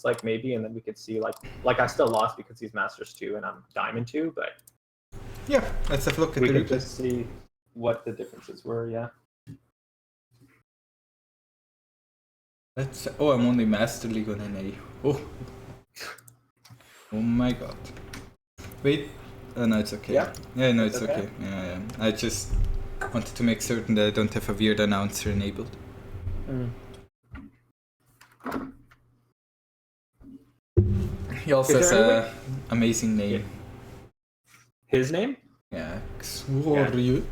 looks like maybe, and then we could see like I still lost because he's Masters 2 and I'm Diamond 2, but yeah, let's have a look at we the could replay. just see what the differences were. Yeah. Let's. Oh, I'm only Master League on NA. Oh. Oh my god. Wait. Oh no, it's okay. Yeah. Yeah, no, it's okay. Yeah. I just wanted to make certain that I don't have a weird announcer enabled. He also has an amazing name. Yeah. His name? Yeah, Zurich.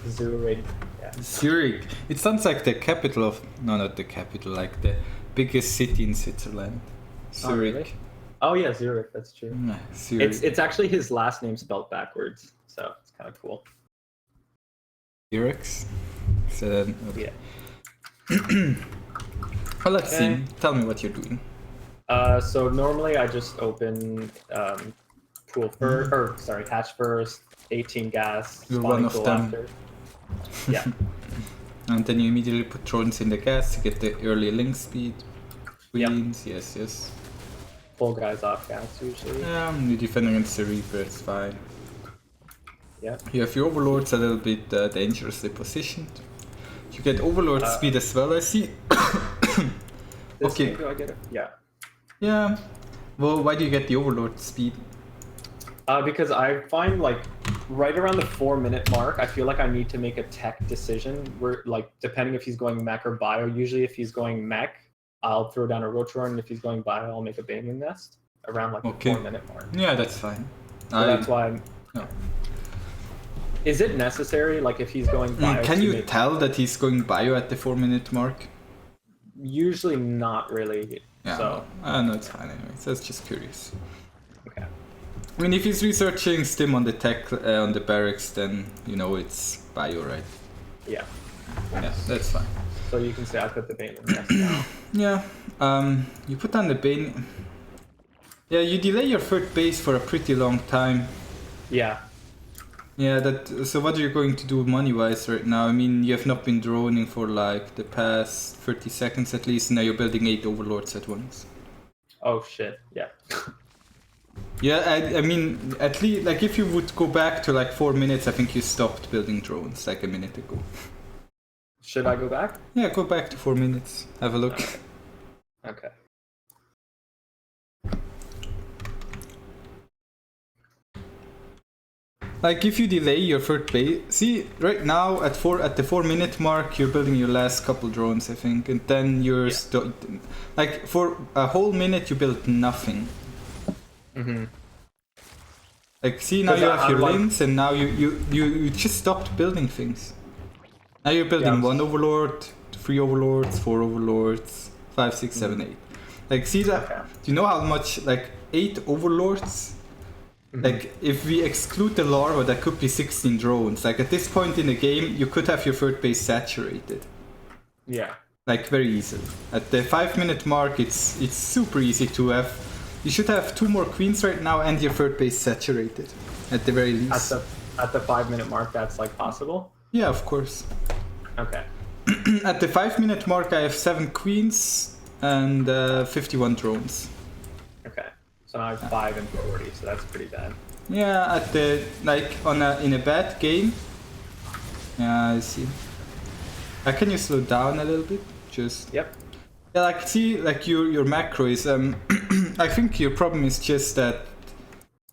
Zurich. Yeah. Zurich. It sounds like the capital of... No, not the capital, like the biggest city in Switzerland. Zurich. Oh, really? Oh yeah, Zurich, that's true. Zurich. It's actually his last name spelled backwards, so it's kind of cool. Zurich? So, yeah. Well, let's see. Tell me what you're doing. So normally I just open pool first, or sorry, hatch first, 18 gas. You're one of them. After. Yeah. And then you immediately put drones in the gas to get the early link speed. Queens, yep. Yes. Pull guys off gas usually. You're defending against the Reaper, it's fine. Yeah. You have your overlords a little bit dangerously positioned. You get overlord speed as well, I see. Okay. Do I get it? Yeah. Yeah. Well, why do you get the overlord speed? Because I find like right around the 4-minute mark, I feel like I need to make a tech decision where, like, depending if he's going mech or bio. Usually, if he's going mech, I'll throw down a Rotor, and if he's going bio, I'll make a Banyan Nest around like the 4-minute mark. Yeah, that's fine. So that's why I'm. No. Is it necessary? Like, if he's going bio? Can you tell that he's going bio at the 4-minute mark? Usually not really. Yeah. So. No, it's fine anyway. So it's just curious. Okay. I mean, if he's researching stim on the tech on the barracks, then you know it's bio, right? Yeah. Yeah, that's fine. So you can say I put the Banyan Nest now. Yeah. You put on the Banyan. Yeah, you delay your third base for a pretty long time. Yeah. Yeah. So what are you going to do money-wise right now? I mean, you have not been droning for like the past 30 seconds at least. Now you're building 8 overlords at once. Oh shit! Yeah. Yeah, I mean, at least, like, if you would go back to, like, 4 minutes, I think you stopped building drones, like, a minute ago. Should I go back? Yeah, go back to 4 minutes. Have a look. Okay. Like, if you delay your third base... See, right now, at the 4-minute mark, you're building your last couple drones, I think. And then you're... like, for a whole minute, you build nothing. Mm-hmm. Like, see, now you have your links, and now you just stopped building things. Now you're building 1 overlord, 3 overlords, 4 overlords, 5, 6, 7, 8. Like, see that? Okay. Do you know how much, like, 8 overlords? Mm-hmm. Like, if we exclude the larva, that could be 16 drones. Like, at this point in the game, you could have your third base saturated. Yeah. Like, very easily. At the 5-minute mark, it's super easy to have. You should have 2 more queens right now and your third base saturated, at the very least. At the 5-minute mark, that's like possible? Yeah, of course. Okay. At the 5-minute mark, I have 7 queens and 51 drones. Okay. So now I have 5 and 40, so that's pretty bad. Yeah, at the, like, in a bad game. Yeah, I see. Can you slow down a little bit? Just... Yep. Yeah, like, see, like, your macro is, I think your problem is just that,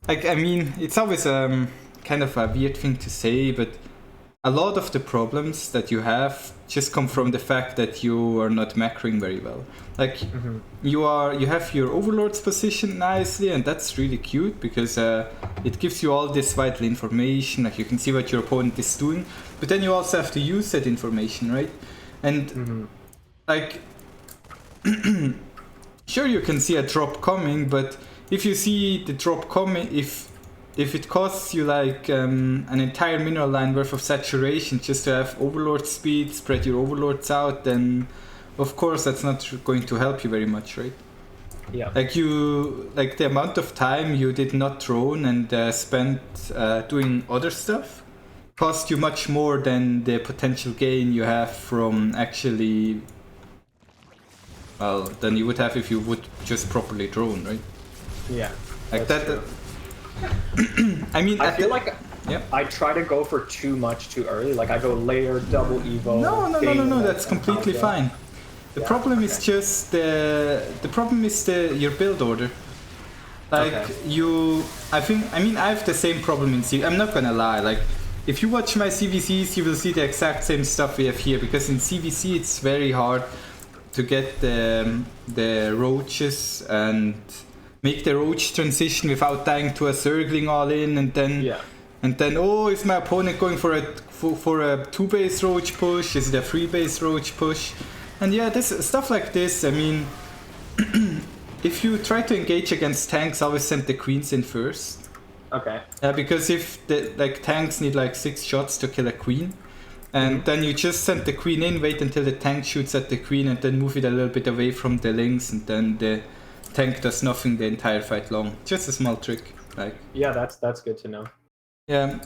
like, I mean, it's always kind of a weird thing to say, but a lot of the problems that you have just come from the fact that you are not macroing very well. Like, you have your overlords positioned nicely, and that's really cute because it gives you all this vital information, like you can see what your opponent is doing, but then you also have to use that information, right? And, like... Sure, you can see a drop coming, but if you see the drop coming, if it costs you like an entire mineral line worth of saturation just to have overlord speed, spread your overlords out, then of course that's not going to help you very much, right? Yeah. Like the amount of time you did not drone and spent doing other stuff cost you much more than the potential gain you have from actually well, than you would have if you would just properly drone, right? Yeah. Like that's that. true. I mean, I feel like yeah. I try to go for too much too early. Like I go layer, double evo. No. That's completely fine. The problem is just the problem is your build order. Like I mean, I have the same problem in CV. I'm not gonna lie. Like, if you watch my CVCs, you will see the exact same stuff we have here. Because in CVC, it's very hard to get the roaches and make the roach transition without dying to a circling all in, and then oh, is my opponent going for a 2-base roach push? Is it a 3-base roach push? And yeah, this stuff like this. I mean, if you try to engage against tanks, always send the queens in first. Okay. Because if the tanks need like 6 shots to kill a queen, and then you just send the queen in, wait until the tank shoots at the queen, and then move it a little bit away from the links, and then the tank does nothing the entire fight long. Just a small trick. Like. Yeah, that's good to know. Yeah,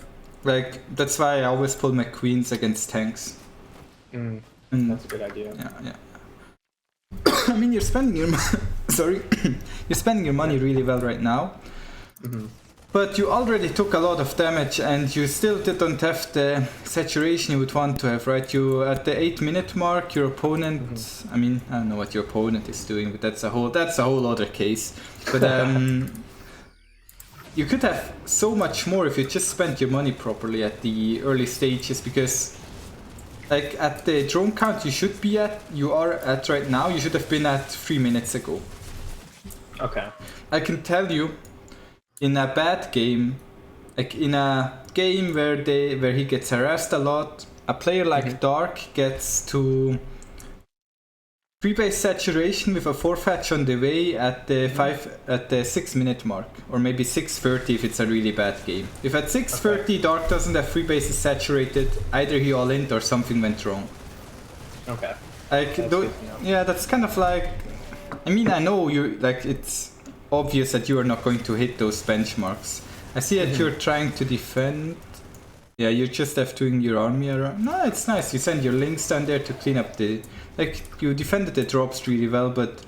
like that's why I always pull my queens against tanks. That's a good idea. Yeah. I mean, you're spending your you're spending your money really well right now, but you already took a lot of damage, and you still don't have the saturation you would want to have, right? You at the 8-minute mark, your opponent. I mean, I don't know what your opponent is doing, but that's a whole other case. But you could have so much more if you just spent your money properly at the early stages, because. Like at the drone count you are at right now, you should have been at 3 minutes ago. Okay. I can tell you, in a bad game, like in a game where he gets harassed a lot, a player like Dark gets to 3-base saturation with a 4-fetch on the way at the 6-minute mark, or maybe 6:30 if it's a really bad game. If at 6:30 Dark doesn't have 3 bases saturated, either he all-in or something went wrong. Okay. Like, that's kind of like. I mean, I know you like it's obvious that you are not going to hit those benchmarks. I see that you're trying to defend. Yeah, you're just doing your army around. No, it's nice. You send your links down there to clean up the. Like, you defended the drops really well, but.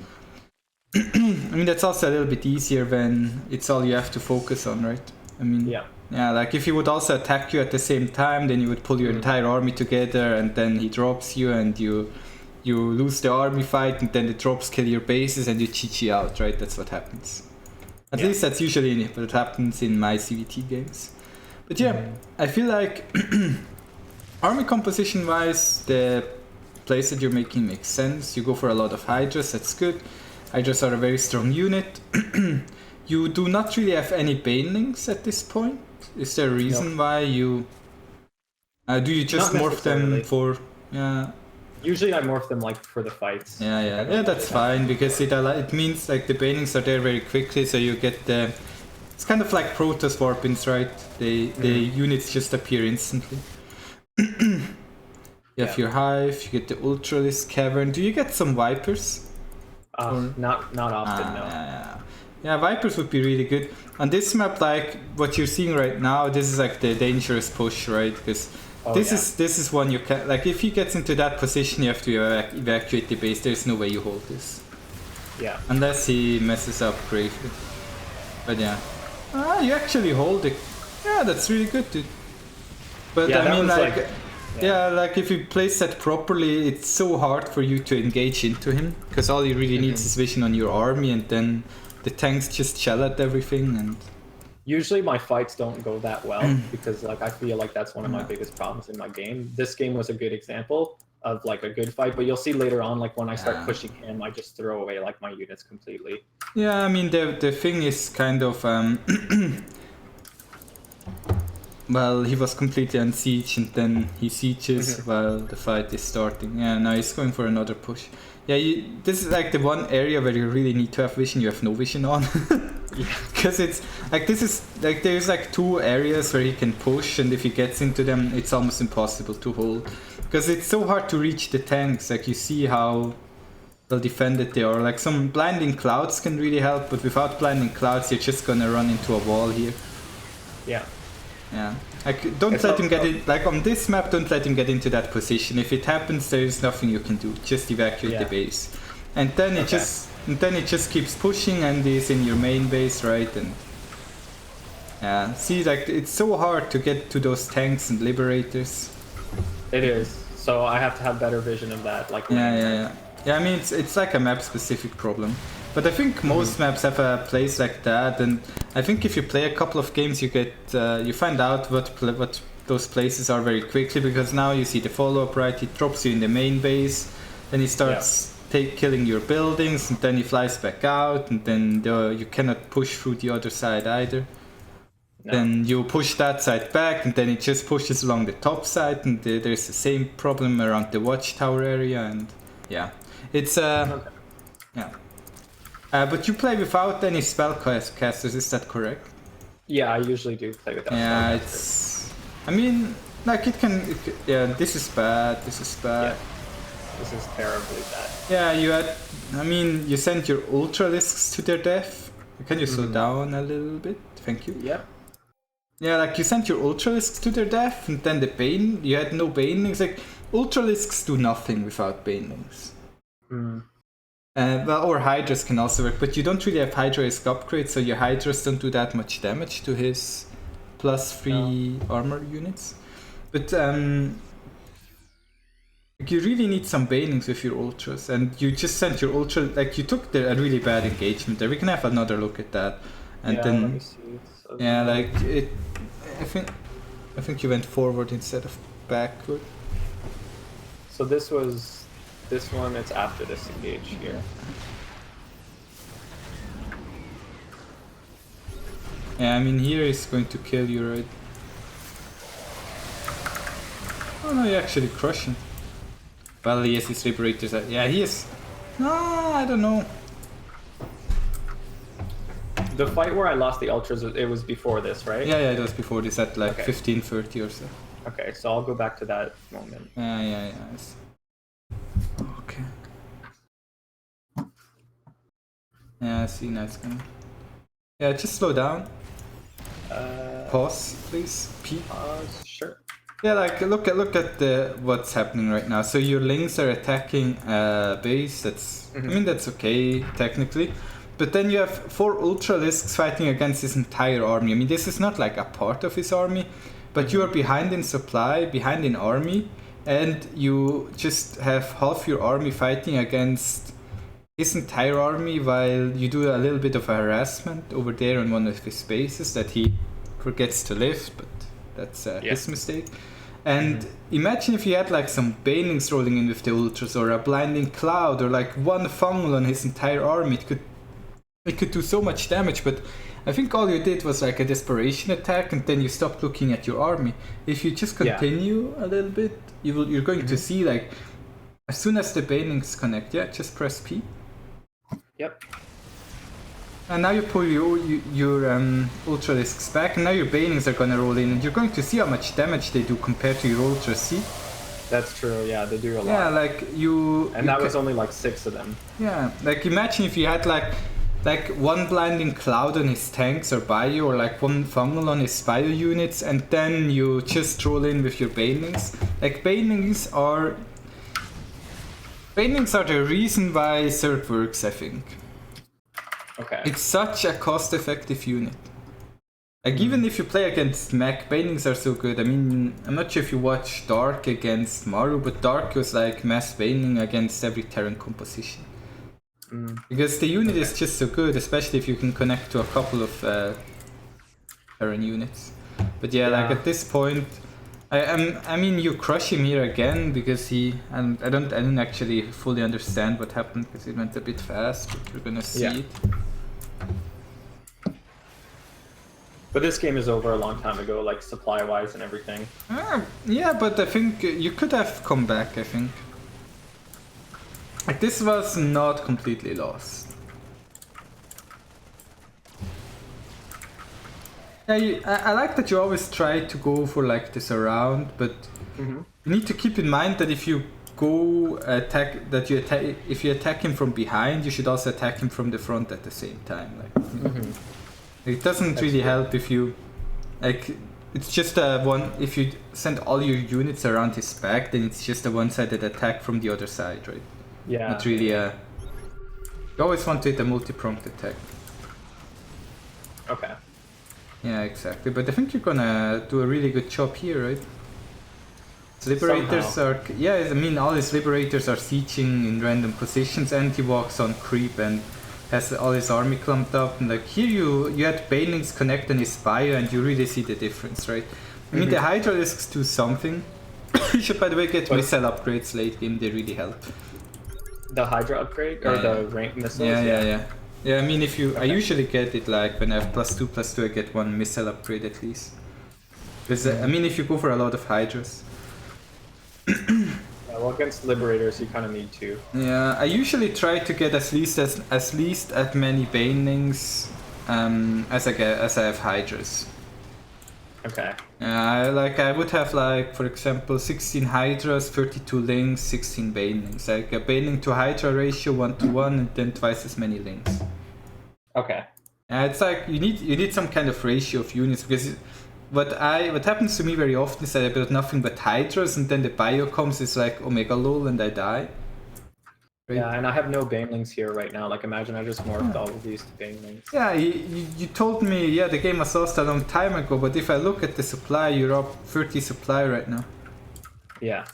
I mean, that's also a little bit easier when it's all you have to focus on, right? I mean. Yeah, like if he would also attack you at the same time, then you would pull your entire army together, and then he drops you, and you lose the army fight, and then the drops kill your bases, and you GG out, right? That's what happens. At least that's usually what happens in my ZvT games. But yeah, I feel like army composition wise, the plays that you're making makes sense. You go for a lot of Hydras, that's good. Hydras are a very strong unit. You do not really have any banelings at this point. Is there a reason why you... do you just morph them for... Yeah. Usually I morph them like for the fights. Yeah, that's fine, because it means like the banelings are there very quickly, so you get the... It's kind of like Protoss Warpins, right? The units just appear instantly. You have your Hive, you get the Ultralis Cavern. Do you get some Vipers? Not often, no. Yeah, Vipers would be really good. On this map, like what you're seeing right now, this is like the dangerous push, right? Because this is one you can like. If he gets into that position, you have to evacuate the base. There's no way you hold this. Yeah. Unless he messes up gravely. But yeah. You actually hold it. Yeah, that's really good, dude. But I mean, like like if you place that properly, it's so hard for you to engage into him, because all he really needs is vision on your army, and then the tanks just shell at everything. And usually my fights don't go that well, because like I feel like that's one of my biggest problems in my game. This game was a good example of like a good fight, but you'll see later on, like when I start pushing him, I just throw away like my units completely. Yeah, I mean the thing is kind of well, he was completely on siege, and then he sieges while the fight is starting. Yeah, now he's going for another push. Yeah, this is like the one area where you really need to have vision. You have no vision on. Because it's like there's like 2 areas where he can push, and if he gets into them, it's almost impossible to hold. Because it's so hard to reach the tanks. Like, you see how well defended they are. Like, some blinding clouds can really help, but without blinding clouds, you're just gonna run into a wall here. Yeah. Yeah. Like, don't let him get in. Like, on this map, don't let him get into that position. If it happens, there is nothing you can do. Just evacuate the base. and then it just keeps pushing and is in your main base, right? And yeah, see, like it's so hard to get to those tanks and liberators. It is. So I have to have better vision of that. Like Yeah. I mean, it's like a map-specific problem. But I think most maps have a place like that, and I think if you play a couple of games, you find out what those places are very quickly, because now you see the follow-up, right? He drops you in the main base, then he starts killing your buildings, and then he flies back out, and then you cannot push through the other side either. No. Then you push that side back, and then it just pushes along the top side, and there's the same problem around the watchtower area, and yeah, it's but you play without any spellcasters, is that correct? Yeah, I usually do play without. Yeah, I mean, like this is bad. Yeah, this is terribly bad. Yeah, you sent your Ultralisks to their death. Can you slow down a little bit? Thank you. Yeah. Yeah, like you sent your Ultralisks to their death, and then you had no Banelings. Like, Ultralisks do nothing without Banelings. Or Hydras can also work, but you don't really have Hydra-esque upgrades, so your Hydras don't do that much damage to his +3 armor units. But you really need some Banelings with your Ultras, and you just sent your Ultra, like you took a really bad engagement there. We can have another look at that. And then, let me see. So I think you went forward instead of backward. So this one, it's after this engage here. Yeah, I mean, here is going to kill you, right? Oh no, you actually crush him. Well, he has his liberators. Yeah, he is. No, I don't know. The fight where I lost the ultras, it was before this, right? Yeah, it was before this at like 15:30 or so. Okay, so I'll go back to that moment. Yeah. Okay. Yeah, I see, nice guy. Yeah, just slow down. Pause, please. P. Pause, sure. Yeah, like look at what's happening right now. So your Lings are attacking base. That's I mean, that's okay technically. But then you have 4 Ultralisks fighting against his entire army. I mean, this is not like a part of his army, but you are behind in supply, behind in army, and you just have half your army fighting against his entire army, while you do a little bit of a harassment over there on one of his bases that he forgets to lift, but that's his mistake. And imagine if he had like some Banelings rolling in with the Ultras, or a Blinding Cloud, or like one Fungal on his entire army. It could do so much damage, but I think all you did was like a desperation attack, and then you stopped looking at your army. If you just continue a little bit, you're going to see, like, as soon as the Banelings connect, just press P. Yep. And now you pull your Ultralisks back, and now your Banelings are gonna roll in, and you're going to see how much damage they do compared to your Ultras, see? That's true, yeah, they do a lot. Yeah, like And that was only like 6 of them. Yeah, like imagine if you had like one Blinding Cloud on his tanks or bio, or like one Fungal on his bio units, and then you just roll in with your Banelings. Like Banelings are the reason why Zerg works, I think. Okay. It's such a cost-effective unit. Like even if you play against Mech, Banelings are so good. I mean, I'm not sure if you watch Dark against Maru, but Dark was like mass Baneling against every Terran composition. Because the unit is just so good, especially if you can connect to a couple of Terran units. But yeah, like at this point, I mean, you crush him here again because I don't actually fully understand what happened because it went a bit fast. But you're gonna see it. But this game is over a long time ago, like supply-wise and everything. Yeah, but I think you could have come back. I think. Like, this was not completely lost. Yeah, I like that you always try to go for like the surround, but you need to keep in mind that if you if you attack him from behind, you should also attack him from the front at the same time. Like, it doesn't really help if you like. It's just if you send all your units around his back, then it's just a one-sided attack from the other side, right? Yeah. Not really You always want to hit a multi-pronged attack. Okay. Yeah, exactly. But I think you're gonna do a really good job here, right? His liberators Somehow. are... Yeah, I mean, all his liberators are sieging in random positions, and he walks on creep and has all his army clumped up. And like here you had Banelings connect on his bio, and you really see the difference, right? I mean, the Hydralisks do something. You should, by the way, get missile upgrades late game. They really help. The Hydra upgrade or the rank missiles? Yeah. I mean, if you, I usually get it like when I have +2/+2, I get one missile upgrade at least. Because I mean, if you go for a lot of Hydras. Yeah, well, against Liberators, you kind of need to. Yeah, I usually try to get at least as many Banelings as I have Hydras. Okay. I would have like, for example, 16 Hydras, 32 Lings, 16 Banelings. Like a Baneling to Hydra ratio 1:1, and then twice as many Lings. Okay. It's like you need some kind of ratio of units, because what happens to me very often is that I build nothing but Hydras, and then the bio comes is like Omega lol and I die. Right? Yeah, and I have no Banelings here right now. Like, imagine I just morphed all of these to Banelings. Yeah, you told me, yeah, the game was lost a long time ago, but if I look at the supply, you're up 30 supply right now. Yeah.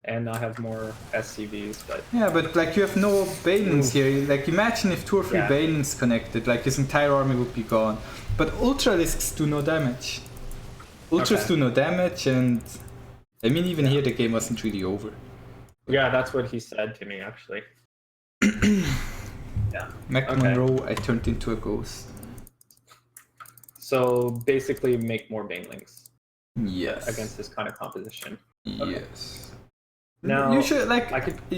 And I have more SCVs, but... Yeah, but like you have no Banelings here. Like imagine if 2 or 3 Banelings connected, like his entire army would be gone. But Ultralisks do no damage. Ultras do no damage, and I mean even here the game wasn't really over. Yeah, that's what he said to me actually. Yeah. Mech Monroe, I turned into a ghost. So basically make more Banelings. Yes. Against this kind of composition. Yes. Now, you should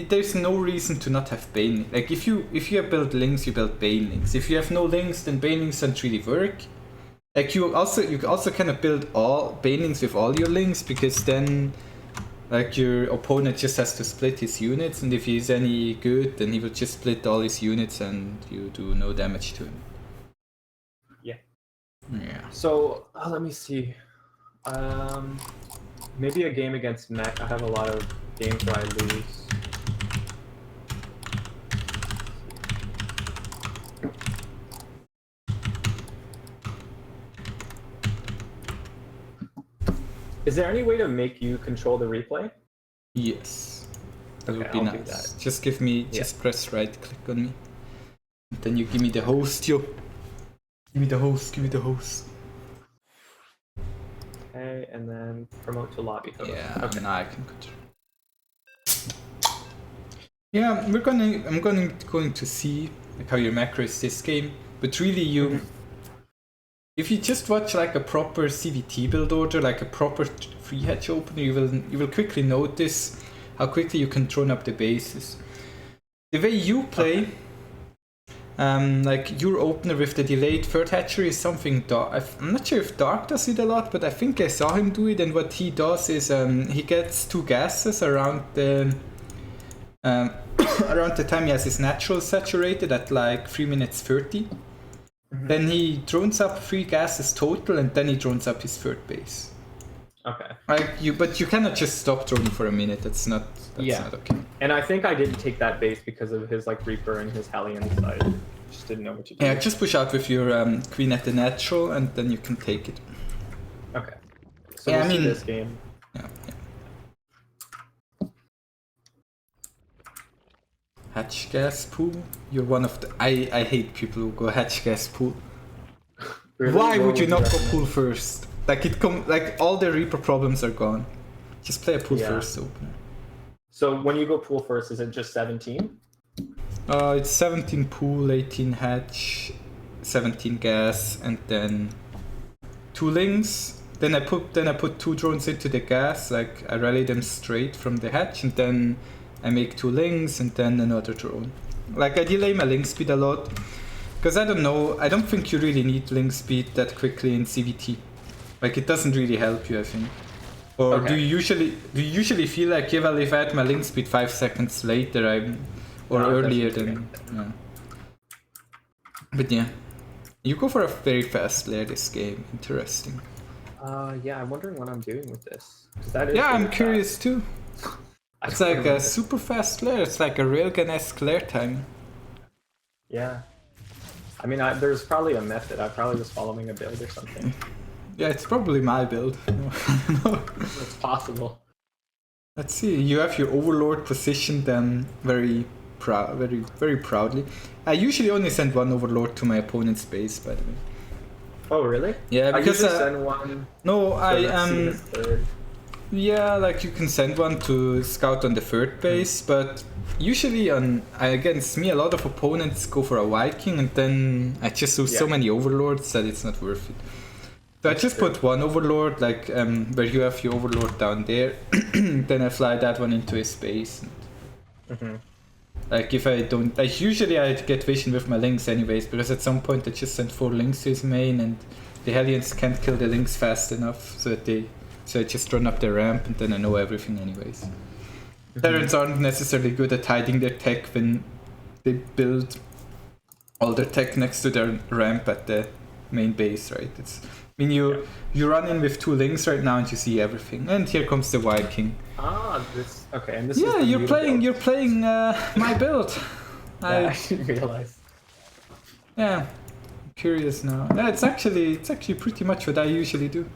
there's no reason to not have Banelings. Like if you have built Lings, you build Banelings. If you have no Lings, then Banelings don't really work. Like you also kind of build all Banelings with all your Lings, because then like your opponent just has to split his units, and if he's any good, then he will just split all his units and you do no damage to him. Yeah. Yeah. So let me see. Maybe a game against Mech. I have a lot of games where I lose. Is there any way to make you control the replay? Yes. That would be I'll nice. do that. Just give me, just press right click on me. And then you give me the host, yo. Give me the host. Okay, and then promote to lobby host. Yeah, okay. now I can control. Yeah, I'm going to see like how your macro is this game, but really if you just watch like a proper CvT build order, like a proper free hedge opener, you will quickly notice how quickly you can drone up the bases. The way you play, like your opener with the delayed third hatchery is something Dark. I'm not sure if Dark does it a lot, but I think I saw him do it. And what he does is he gets 2 gases around the around the time he has his natural saturated at like 3 minutes 30. Then he drones up 3 gases total, and then he drones up his third base. Okay. But you cannot just stop droning for a minute. That's not okay. And I think I didn't take that base because of his like Reaper and his Hellion side. Just didn't know what to do. Yeah, just push out with your queen at the natural, and then you can take it. Okay. So we'll see this game. Yeah. Hatch gas pool. You're one of the. I hate people who go hatch gas pool. Really? Why would you not go pool first? Like all the Reaper problems are gone. Just play a pool first opener. So when you go pool first, is it just 17? It's 17 pool, 18 hatch, 17 gas, and then 2 Lings. Then I put 2 drones into the gas. Like I rally them straight from the hatch, and then I make 2 Lings and then another drone. Like I delay my link speed a lot, because I don't know. I don't think you really need link speed that quickly in CvT. Like it doesn't really help you, I think. Or do you usually feel like, yeah, well, if I had my link speed 5 seconds later, earlier, then yeah. But yeah, you go for a very fast layer this game. Interesting. Yeah, I'm wondering what I'm doing with this. I'm curious too. It's like a super fast layer. It's like a railgun-esque layer time. Yeah. I mean, there's probably a method. I probably was following a build or something. Yeah, it's probably my build. No. It's possible. Let's see. You have your overlord positioned very proudly. I usually only send one overlord to my opponent's base, by the way. Oh, really? Yeah, because I usually send one. no, I Third. yeah, like you can send one to scout on the third base, but usually against me, a lot of opponents go for a Viking, and then I just lose so many overlords that it's not worth it. So I just put one overlord, like where you have your overlord down there, then I fly that one into his base. Like if I don't, like usually I get vision with my links anyways, because at some point I just sent 4 links to his main, and the Hellions can't kill the links fast enough, so I just run up the ramp, and then I know everything anyways. Terrans aren't necessarily good at hiding their tech when they build all their tech next to their ramp at the main base, right? I mean, you run in with 2 links right now and you see everything. And here comes the Viking. Okay, and this. Yeah, is you're playing my build. I didn't realize. Yeah, I'm curious now. Yeah, it's actually pretty much what I usually do.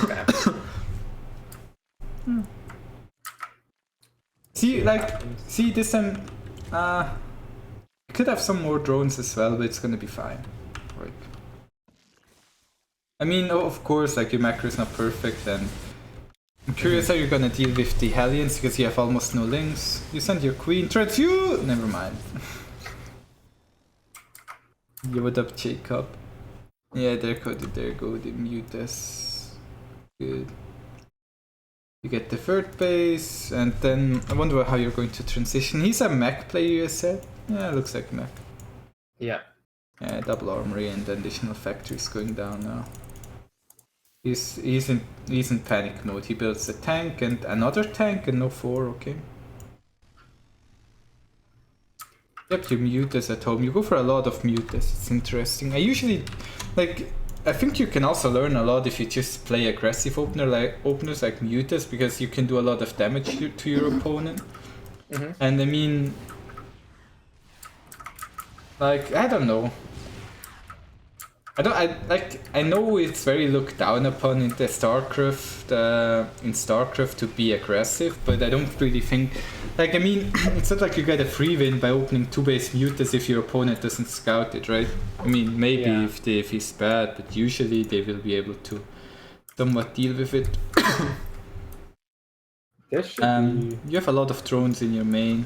Okay. See this time. I could have some more drones as well, but it's gonna be fine. Right. I mean, of course, like your macro is not perfect, and I'm curious how you're gonna deal with the Hellions because you have almost no links. You send your queen, transfuse. Never mind. Give it up, Jacob. Yeah, there go the mutas. Good. You get the third base, and then I wonder how you're going to transition. He's a Mech player, you said? Yeah, looks like Mech. Yeah. Yeah, double armory and additional factories going down now. He's in panic mode. He builds a tank and another tank and no 4, okay. Yep, you mutas at home. You go for a lot of mutas. It's interesting. I usually I think you can also learn a lot if you just play aggressive openers like mutas, because you can do a lot of damage to your opponent. And I mean, like, I don't know. I know it's very looked down upon in the Starcraft to be aggressive, but I don't really think, like, I mean, it's not like you get a free win by opening 2 base mutas if your opponent doesn't scout it, right? I mean, maybe if he's bad, but usually they will be able to somewhat deal with it. This should be... You have a lot of drones in your main.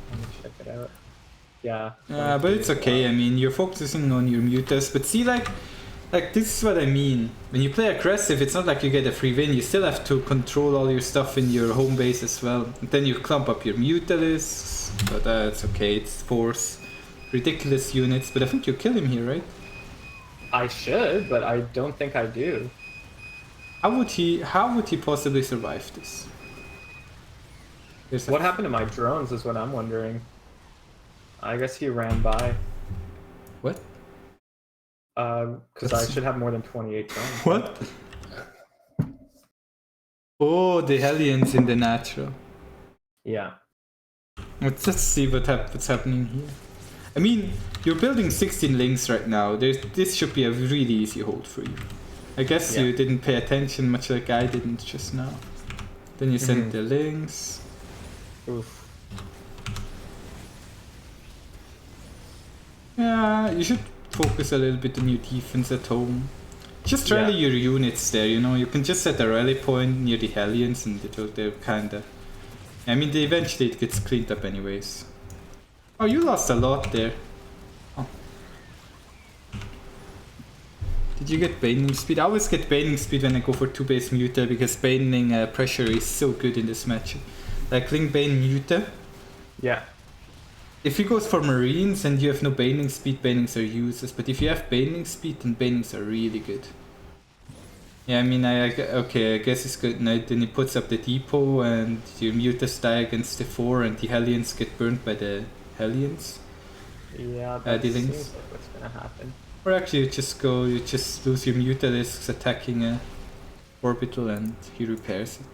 Let me check it out. Yeah. But it's okay. I mean, you're focusing on your mutas, but see, like this is what I mean. When you play aggressive, it's not like you get a free win. You still have to control all your stuff in your home base as well. And then you clump up your muta lists, but it's okay. It's force ridiculous units. But I think you kill him here, right? I should, but I don't think I do. How would he possibly survive this? What happened to my drones is what I'm wondering. I guess he ran by. What? Because I should have more than 28 drones. What? Oh, the Hellions in the natural. Yeah. Let's see what's happening here. I mean, you're building 16 links right now. This should be a really easy hold for you. I guess you didn't pay attention much like I didn't just now. Then you sent the links. Oof. Yeah, you should focus a little bit on your defense at home. Just rally your units there, you know. You can just set a rally point near the Hellions and they'll kinda... I mean, eventually it gets cleaned up anyways. Oh, you lost a lot there. Oh. Did you get Baning speed? I always get Baning speed when I go for 2 base muta, because Baning pressure is so good in this matchup. Like Link Bane muta. Yeah. If he goes for Marines and you have no Baning speed, Banings are useless. But if you have Baning speed, then Banings are really good. Yeah, I mean, okay, I guess it's good. Now then he puts up the depot and your mutas die against the 4 and the Hellions get burnt by the Hellions. Yeah, that the seems links. like what's gonna happen. Or actually you just lose your mutalisks attacking a orbital and he repairs it.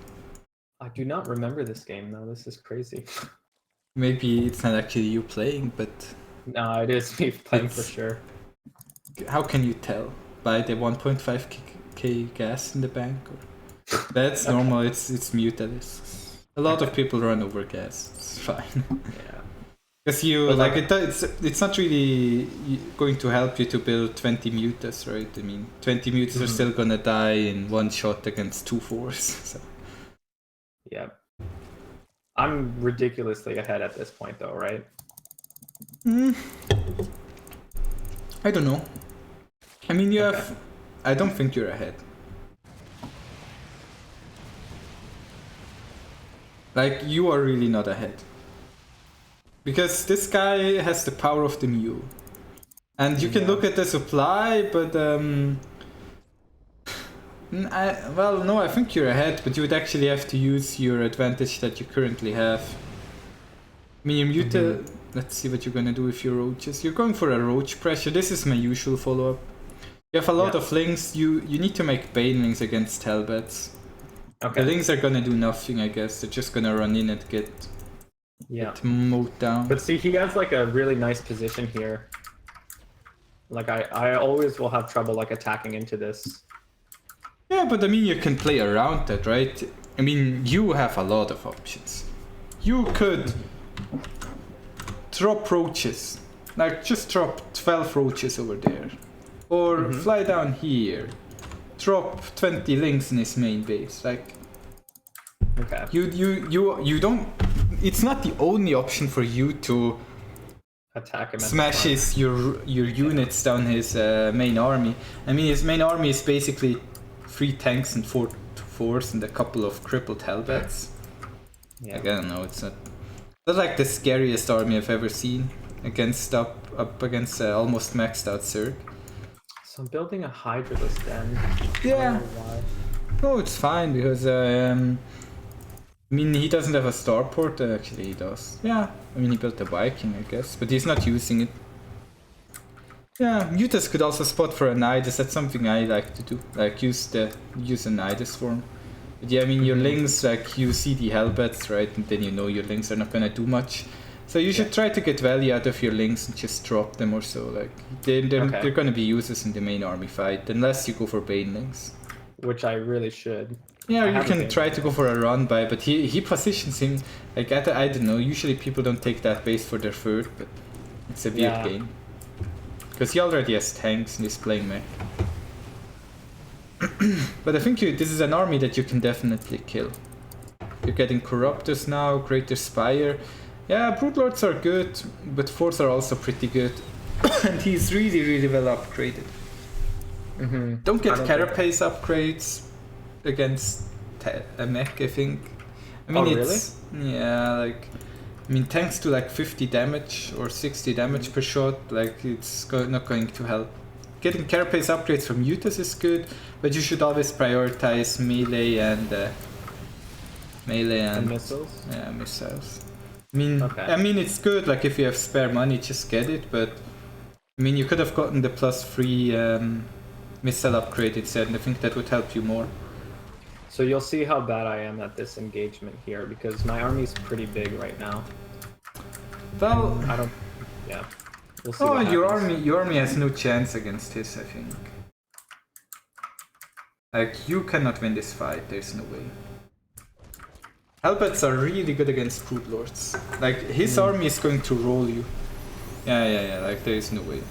I do not remember this game though, this is crazy. Maybe it's not actually you playing, but No, it is me playing for It's- sure. how can you tell? By the 1.5k gas in the bank? Or... That's Okay. normal, it's muted. A lot of people run over gas, it's fine. Yeah. Because you, But like, like- it's not really going to help you to build 20 mutas, right? I mean, 20 mutas are still gonna die in one shot against 2 4s. So. Yeah. I'm ridiculously ahead at this point, though, right? I don't know. I mean, you Okay. have... I don't think you're ahead. Like, you are really not ahead. Because this guy has the power of the mule. And you can Yeah. look at the supply, but well, no, I think you're ahead, but you would actually have to use your advantage that you currently have. I mean, your muta... Let's see what you're gonna do with your roaches. You're going for a roach pressure. This is my usual follow-up. You have a lot of lings. You need to make banelings against hellbats. Okay. The lings are gonna do nothing, I guess. They're just gonna run in and get mowed down. But see, he has like a really nice position here. Like I always will have trouble like attacking into this. Yeah, but I mean, you can play around that, right? I mean, you have a lot of options. You could drop roaches. Like, just drop 12 roaches over there. Or fly down here. Drop 20 lings in his main base. Like, Okay. you don't... It's not the only option for you to Attack him. smash your units down his main army. I mean, his main army is basically 3 tanks and 4 4s and a couple of crippled hellbats. Yeah. Like, I don't know, it's not like the scariest army I've ever seen against up against almost maxed out Zerg. So I'm building a Hydralisk then. Yeah. I don't know why. No, it's fine because I mean, he doesn't have a starport. Actually, he does. Yeah, I mean, he built a Viking, I guess, but he's not using it. Yeah, mutas could also spot for a Nidus. That's something I like to do. Like use a Nidus form. But yeah, I mean, your lings, like you see the hellbats, right, and then you know your lings are not gonna do much. So you should try to get value out of your lings and just drop them or so. Like they're gonna be useless in the main army fight unless you go for banelings. Which I really should. Yeah, I you haven't can been. try to go for a run by, but he positions him like I don't know. Usually people don't take that base for their third, but it's a weird game because he already has tanks and he's playing mech. But I think this is an army that you can definitely kill. You're getting Corruptors now, Greater Spire. Yeah, Broodlords are good, but 4s are also pretty good, and he's really well upgraded. Don't get Carapace upgrades against a mech, I think. I mean, it's yeah, like I mean, tanks to like 50 damage or 60 damage per shot, like it's not going to help. Getting Carapace upgrades from mutas is good, but you should always prioritize melee and missiles. Yeah, missiles. I mean, it's good. Like if you have spare money, just get it. But I mean, you could have gotten the +3 missile upgrade instead, and I think that would help you more. So you'll see how bad I am at this engagement here because my army's pretty big right now. Well, I don't. Yeah. We'll see. Oh, what your happens. army has no chance against his, I think. Like you cannot win this fight. There's no way. Hellbats are really good against Broodlords. Like his army is going to roll you. Yeah. Like there is no way.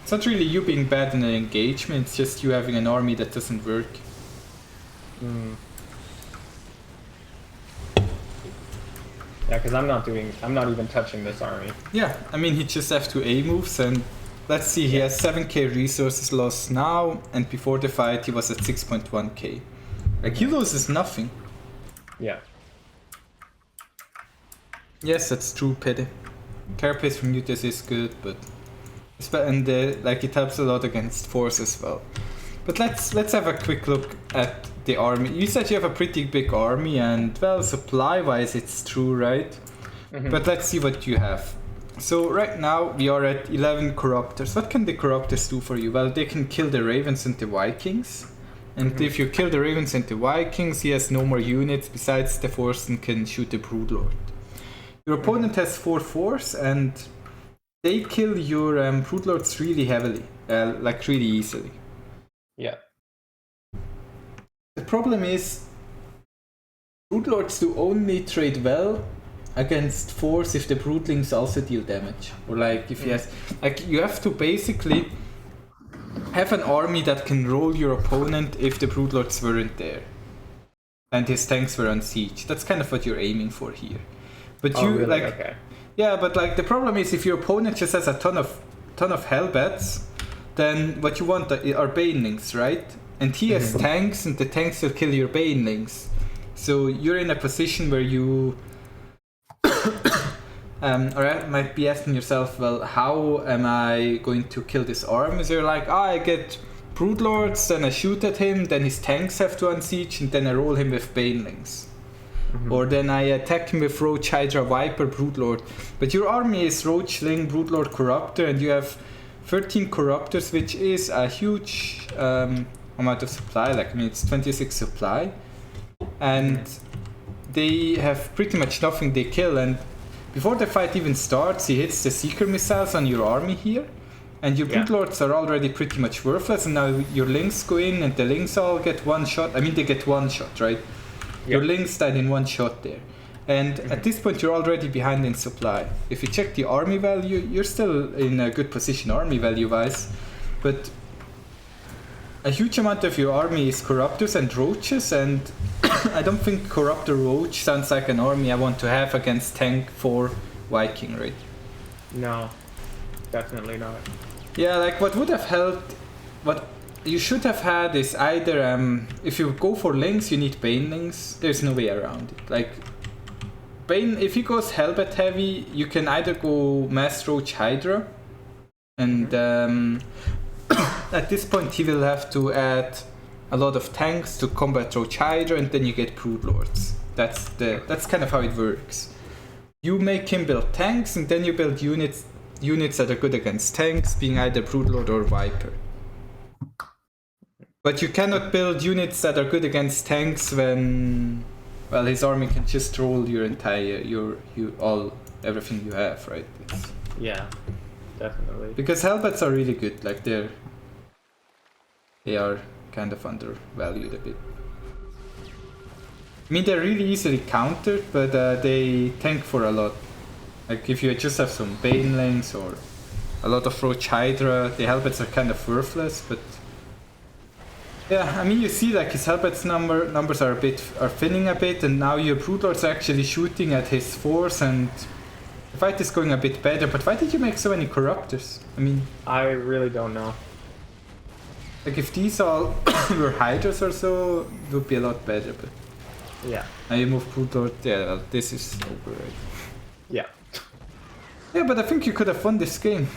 It's not really you being bad in an engagement. It's just you having an army that doesn't work. Yeah, because I'm not even touching this army. Yeah, I mean he just have to A moves and let's see, he has 7k resources lost now, and before the fight he was at 6.1k. Like he loses nothing. Yeah. Yes, that's true, Petty. Carapace from mutas is good, but like it helps a lot against force as well. But let's have a quick look at the army. You said you have a pretty big army, and well, supply-wise it's true, right? But let's see what you have. So right now we are at 11 Corruptors. What can the Corruptors do for you? Well, they can kill the Ravens and the Vikings. And if you kill the Ravens and the Vikings, he has no more units besides the Force and can shoot the Broodlord. Your opponent has 4 Force and they kill your Broodlords really heavily, like really easily. Yeah. The problem is, Broodlords do only trade well against Force if the Broodlings also deal damage. Or like if he has, like you have to basically have an army that can roll your opponent if the Broodlords weren't there and his tanks were on siege. That's kind of what you're aiming for here. But Really? Okay. Yeah, but like the problem is if your opponent just has a ton of Hellbats, then what you want are Banelings, right? And he has tanks, and the tanks will kill your Banelings. So you're in a position where you or might be asking yourself, well, how am I going to kill this army? So you're like, I get Broodlords, then I shoot at him, then his tanks have to unsiege, and then I roll him with Banelings. Or then I attack him with Roach, Hydra, Viper, Broodlord. But your army is Roachling, Broodlord, Corruptor, and you have 13 Corruptors, which is a huge amount of supply. Like, I mean, it's 26 supply. And they have pretty much nothing they kill. And before the fight even starts, he hits the Seeker missiles on your army here. And your Broodlords are already pretty much worthless. And now your Lings go in, and the Lings all get one shot. I mean, they get one shot, right? Your Lings died in one shot there. And at this point, you're already behind in supply. If you check the army value, you're still in a good position army value-wise. But a huge amount of your army is Corruptors and Roaches, and I don't think Corruptor Roach sounds like an army I want to have against tank 4 Viking, right? No, definitely not. Yeah, like what would have helped, what you should have had is either, if you go for Lings, you need Banelings. There's no way around it. Like, Bane, if he goes Hellbat heavy, you can either go Mass Roach Hydra, and at this point he will have to add a lot of tanks to combat Roach Hydra, and then you get Broodlords. That's kind of how it works. You make him build tanks, and then you build units that are good against tanks, being either Broodlord or Viper. But you cannot build units that are good against tanks when, well, his army can just roll your entire, everything you have, right? Yeah, definitely. Because Hellbats are really good, like they are kind of undervalued a bit. I mean, they're really easily countered, but they tank for a lot. Like if you just have some Banelings or a lot of Roach Hydra, the Hellbats are kind of worthless, but yeah, I mean, you see, like his Hellbats numbers are thinning a bit, and now your Broodlord's actually shooting at his Force, and the fight is going a bit better. But why did you make so many Corruptors? I mean, I really don't know. Like if these all were Hydras or so, it would be a lot better. But yeah, now you move Broodlord. Yeah, well, this is over, right? Yeah. Yeah, but I think you could have won this game.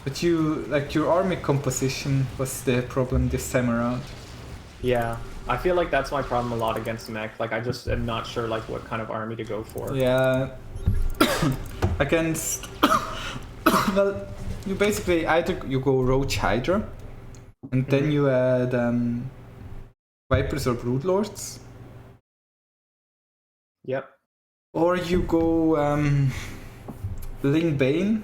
But your army composition was the problem this time around. Yeah, I feel like that's my problem a lot against Mech. Like, I just am not sure, like, what kind of army to go for. Yeah. Against... well, you basically either you go Roach Hydra, and then you add Vipers or Broodlords. Yep. Or you go Ling Bane,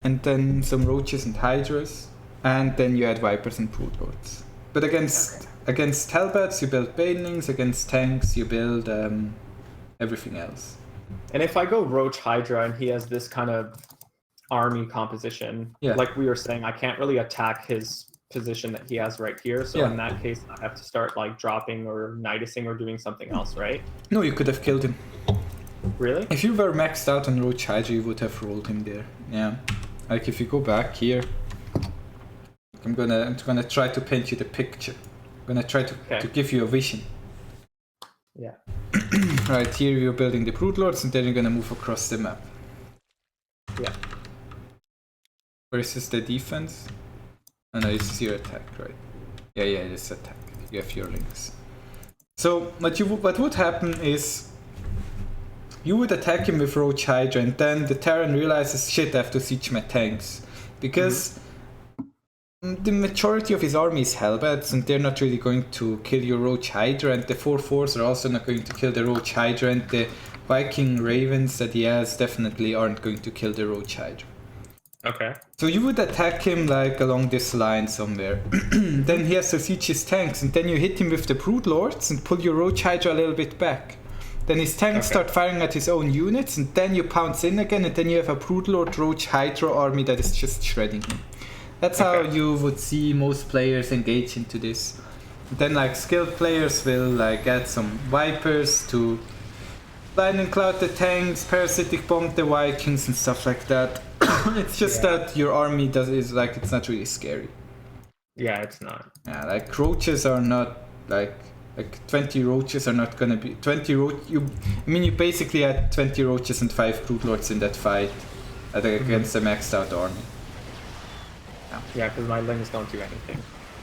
and then some Roaches and Hydras, and then you add Vipers and Broodlords. But against Hellbats you build Banelings, against tanks you build everything else. And if I go Roach Hydra and he has this kind of army composition, like we were saying, I can't really attack his position that he has right here, so in that case I have to start like dropping or nidusing or doing something else, right? No, you could have killed him. Really? If you were maxed out on Roach Hydra, you would have rolled him there. Yeah. Like if you go back here, I'm gonna try to paint you the picture. I'm gonna try to give you a vision. Yeah. Right here you're building the Broodlords, and then you're gonna move across the map. Yeah. Versus the defense. Oh no, this is your attack, right? Yeah, it's attack. You have your links. So what would happen is you would attack him with Roach Hydra, and then the Terran realizes, shit, I have to siege my tanks. Because the majority of his army is Hellbats, and they're not really going to kill your Roach Hydra, and the 4/4s are also not going to kill the Roach Hydra, and the Viking Ravens that he has definitely aren't going to kill the Roach Hydra. Okay. So you would attack him like along this line somewhere. Then he has to siege his tanks, and then you hit him with the Brood Lords and pull your Roach Hydra a little bit back. Then his tanks start firing at his own units, and then you pounce in again, and then you have a Brood Lord Roach Hydra army that is just shredding him. That's how you would see most players engage into this. Then like skilled players will like add some Vipers to Lightning Cloud the tanks, Parasitic Bomb the Vikings and stuff like that. It's just that your army is like, it's not really scary. Yeah, it's not. Yeah, like roaches are not like 20 roaches are not gonna be 20 you basically had 20 roaches and 5 Brood Lords in that fight against a maxed out army. Yeah, because my Lings don't do anything.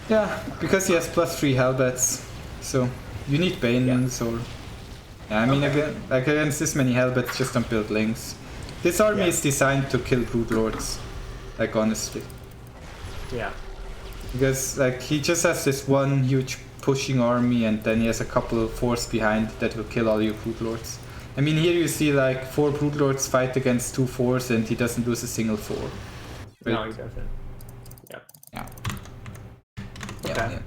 Yeah, because he has +3 Hellbats, so you need Banelings or... Yeah, I mean, against this many Hellbats, just don't build Lings. This army is designed to kill Brood Lords, like honestly. Yeah. Because like he just has this one huge pushing army, and then he has a couple of force behind that will kill all your Brood Lords. I mean, here you see like 4 Brood Lords fight against 2 4s, and he doesn't lose a single 4. Right? No, he doesn't. Yeah. Okay.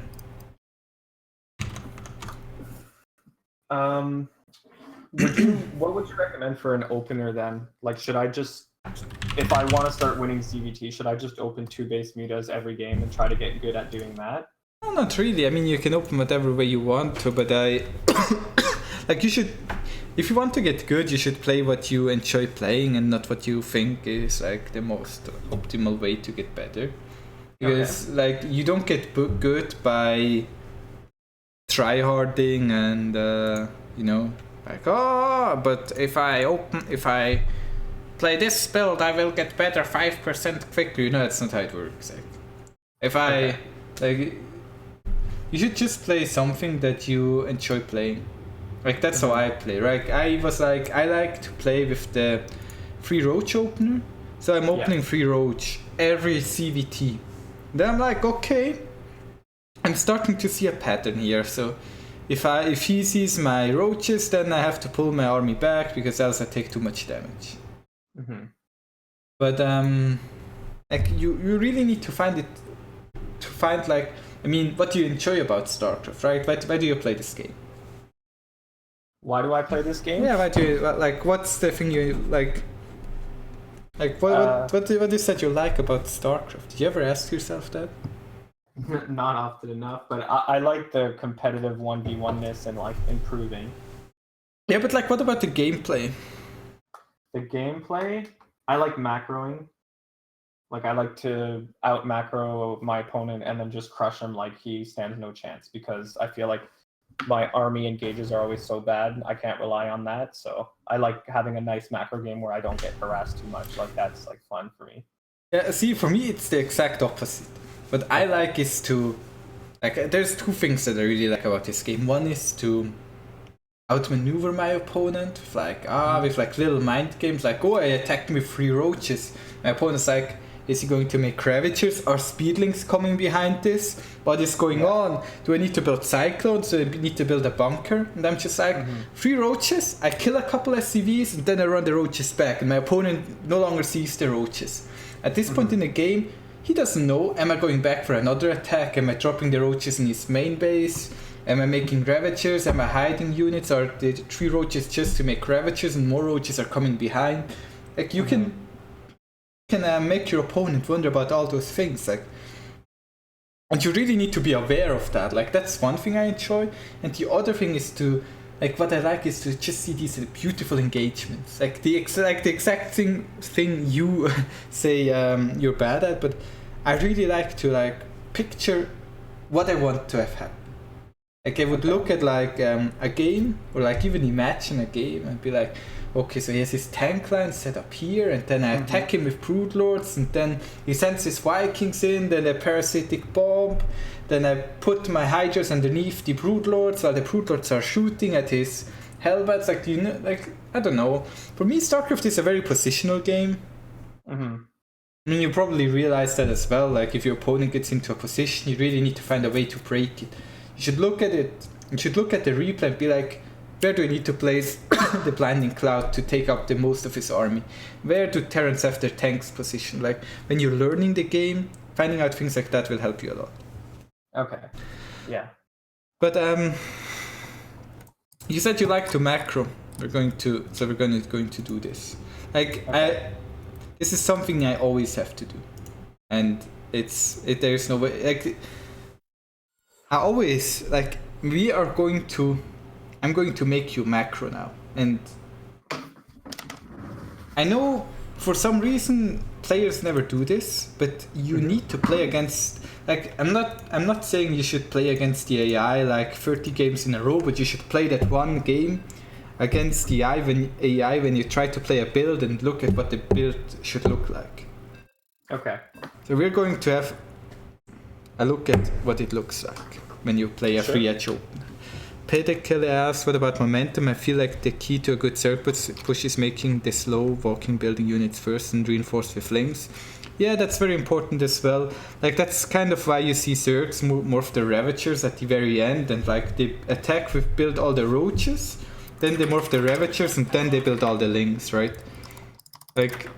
What would you recommend for an opener then? Like, should I just, if I want to start winning ZvT, should I just open 2 base mutas every game and try to get good at doing that? No, not really. I mean, you can open whatever way you want to, but like you should, if you want to get good, you should play what you enjoy playing and not what you think is like the most optimal way to get better. Because like you don't get good by tryharding and like, but if I play this build, I will get better 5% quicker. That's not how it works. Like, you should just play something that you enjoy playing. Like that's how I play. Right? I like to play with the free roach opener. So I'm opening free roach every CVT. Then I'm like, okay, I'm starting to see a pattern here. So if he sees my roaches, then I have to pull my army back because else I take too much damage. Mm-hmm. But like you really need to find like, I mean, what do you enjoy about Starcraft, right? Why do you play this game? Why do I play this game? Yeah, why do you like? What's the thing you like? Like what is that you like about Starcraft? Did you ever ask yourself that? Not often enough, but I like the competitive 1v1ness and like improving. Yeah, but like what about the gameplay? The gameplay, I like macroing. Like I like to out macro my opponent and then just crush him like he stands no chance, because I feel like my army engages are always so bad. I can't rely on that. So I like having a nice macro game where I don't get harassed too much. Like that's like fun for me. Yeah, see, for me it's the exact opposite. What I like is to like there's 2 things that I really like about this game. One is to outmaneuver my opponent with like little mind games, like, oh, I attacked him with 3 roaches. My opponent's like, is he going to make Ravagers? Are Speedlings coming behind this? What is going on? Do I need to build Cyclones? Do I need to build a bunker? And I'm just like, 3 roaches, I kill a couple SCVs, and then I run the roaches back, and my opponent no longer sees the roaches. At this point in the game, he doesn't know, am I going back for another attack? Am I dropping the roaches in his main base? Am I making Ravagers? Am I hiding units? Are the 3 roaches just to make Ravagers and more roaches are coming behind? Like you can make your opponent wonder about all those things, like, and you really need to be aware of that. Like that's one thing I enjoy, and the other thing is to like what I like is to just see these beautiful engagements, like the exact thing you say you're bad at, but I really like to like picture what I want to have happen. Like I would look at like a game, or like even imagine a game and be like, okay, so he has his tank line set up here, and then I attack him with Brood Lords, and then he sends his Vikings in, then a Parasitic Bomb, then I put my Hydras underneath the Brood Lords while the Brood Lords are shooting at his Hellbats. Like, I don't know. For me, Starcraft is a very positional game. I mean, you probably realize that as well. Like, if your opponent gets into a position, you really need to find a way to break it. You should look at it. You should look at the replay and be like, where do I need to place the Blinding Cloud to take up the most of his army? Where do Terrans have their tanks positioned? Like, when you're learning the game, finding out things like that will help you a lot. Okay. Yeah. But you said you like to macro. We're going to do this. Like, Okay. this is something I always have to do, and there's no way. Like, I always like I'm going to make you macro now, and I know for some reason players never do this, but you need to play against. Like, I'm not saying you should play against the AI like 30 games in a row, but you should play that one game against the AI when you try to play a build and look at what the build should look like. Okay. So we're going to have a look at what it looks like when you play a free edge opener. Pedekele asks, what about momentum? I feel like the key to a good circuit push is making the slow walking building units first and reinforce with flames. Yeah, that's very important as well. Like, that's kind of why you see Zergs morph the Ravagers at the very end, and like they attack with build all the roaches, then they morph the Ravagers, and then they build all the Lings, right? Like,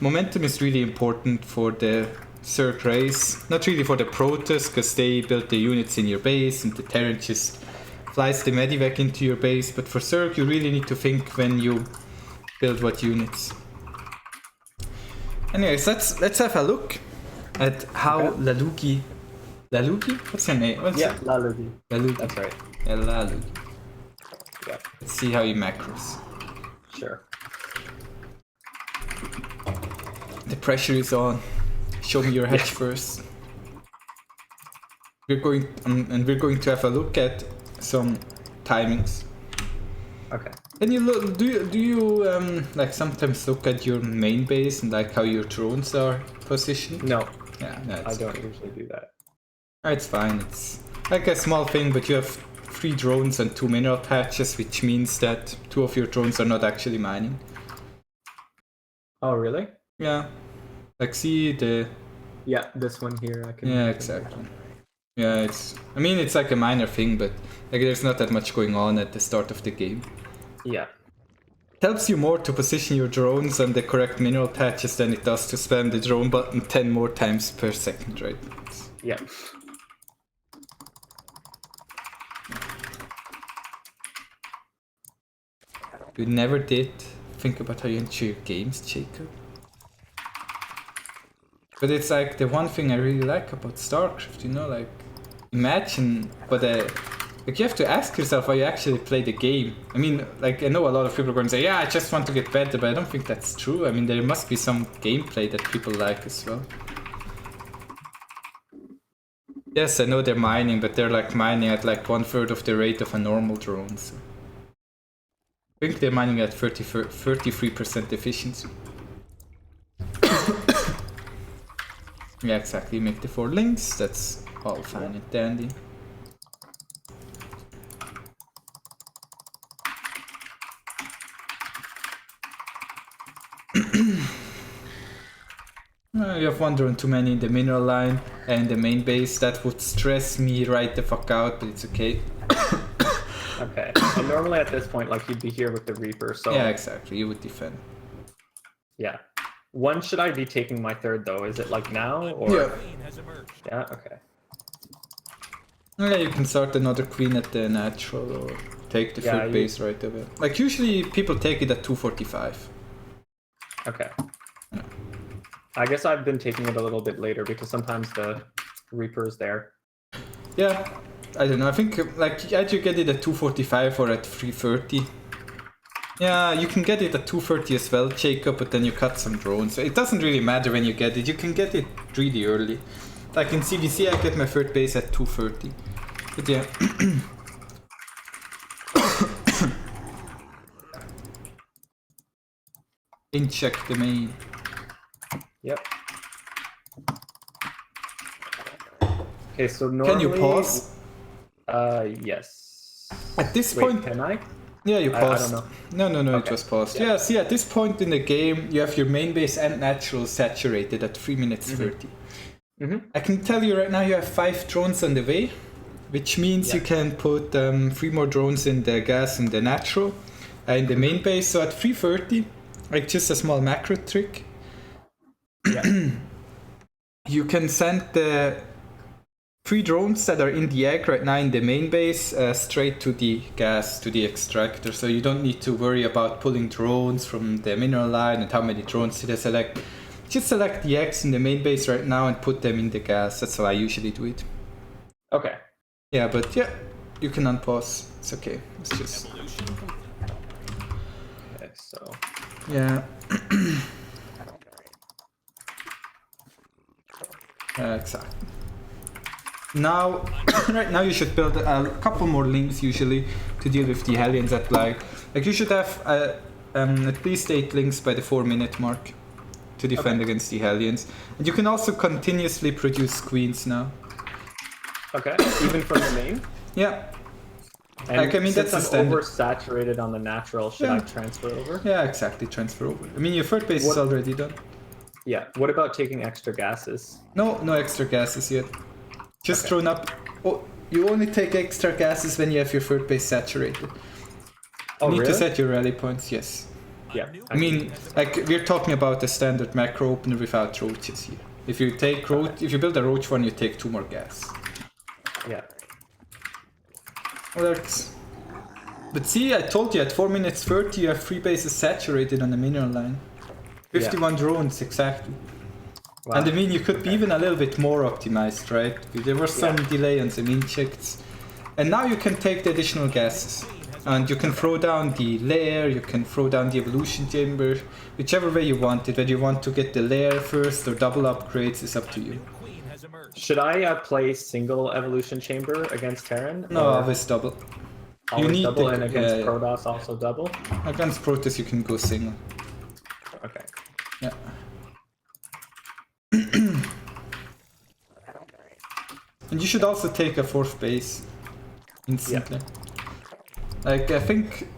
momentum is really important for the Zerg race. Not really for the Protoss, because they build the units in your base, and the Terran just flies the Medivac into your base. But for Zerg, you really need to think when you build what units. Anyways, let's have a look at how Lalugi? What's her name? Lalugi. Lalugi. That's right. Yeah, Lalugi. Yeah. Let's see how he macros. Sure. The pressure is on. Show me your hedge first. We're going to have a look at some timings. Okay. And you look, do you like sometimes look at your main base and like how your drones are positioned? No. Yeah, I don't usually do that. It's fine. It's like a small thing, but you have 3 drones and 2 mineral patches, which means that 2 of your drones are not actually mining. Oh, really? Yeah. Like, see the... Yeah, this one here. I can. Yeah, exactly. Yeah, it's like a minor thing, but like there's not that much going on at the start of the game. Yeah. It helps you more to position your drones on the correct mineral patches than it does to spam the drone button 10 more times per second, right? Yeah. You never did think about how you enjoy your games, Jacob. But it's like the one thing I really like about Starcraft, you know, like, imagine what like, you have to ask yourself how you actually play the game. I mean, like, I know a lot of people are going to say, yeah, I just want to get better, but I don't think that's true. I mean, there must be some gameplay that people like as well. Yes, I know they're mining, but they're like mining at like 1/3 of the rate of a normal drone. So. I think they're mining at 33% efficiency. Yeah, exactly. Make the 4 links. That's all fine and dandy. You have 1 drone too many in the mineral line and the main base. That would stress me right the fuck out, but it's okay. Okay. And normally at this point, like, you'd be here with the Reaper, so... Yeah, exactly. You would defend. Yeah. When should I be taking my 3rd, though? Is it, like, now, or...? Yeah. Yeah, okay. Yeah, you can start another queen at the natural or take the 3rd base right away. Like, usually people take it at 245. Okay. Yeah. I guess I've been taking it a little bit later because sometimes the Reaper's there. Yeah. I don't know, I think like either you get it at 245 or at 330. Yeah, you can get it at 230 as well, Jacob, but then you cut some drones. So it doesn't really matter when you get it, you can get it really early. Like in ZvT I get my 3rd base at 230. But yeah. Incheck the main. Yep. Okay, so normally... Can you pause? Yes. At this Wait, point... can I? Yeah, you paused. I don't know. No, Okay. it was paused. Yeah. Yeah, see, at this point in the game, you have your main base and natural saturated at 3 minutes 30. I can tell you right now you have 5 drones on the way, which means you can put 3 more drones in the gas and the natural in the main base. So at 3:30, like just a small macro trick, you can send the 3 drones that are in the egg right now in the main base straight to the gas, to the extractor. So you don't need to worry about pulling drones from the mineral line and how many drones did I select. Just select the eggs in the main base right now and put them in the gas. That's how I usually do it. Okay. Yeah, but yeah, you can unpause. It's okay. It's just... Okay, so... Yeah. Exactly. Now, right now you should build a couple more links usually to deal with the Hellions at like you should have at least 8 links by the 4-minute mark to defend against the Hellions. And you can also continuously produce queens now. Okay, even from the main? Yeah. And like, I mean, since that's I'm oversaturated on the natural, should I transfer over? Yeah, exactly, transfer over. I mean, your third base is already done. Yeah, what about taking extra gases? No extra gases yet. Just thrown up. Oh, you only take extra gases when you have your third base saturated. You need to set your rally points, yes. Yeah. I mean, like, we're talking about the standard macro opener without roaches here. If you take if you build a roach one, you take 2 more gas. Yeah. Works. But see, I told you at 4 minutes 30 you have 3 bases saturated on the mineral line. 51 drones, exactly. Wow. And I mean, you could be even a little bit more optimized, right? There was some delay on some injects. And now you can take the additional gases. And you can throw down the layer, you can throw down the evolution chamber, whichever way you want it. Whether you want to get the layer first or double upgrades is up to you. Should I play single evolution chamber against Terran? No, always double. Always you need double, and against Protoss also double? Against Protoss you can go single. Okay. Yeah. And you should also take a 4th base instantly. Yeah. Like, I think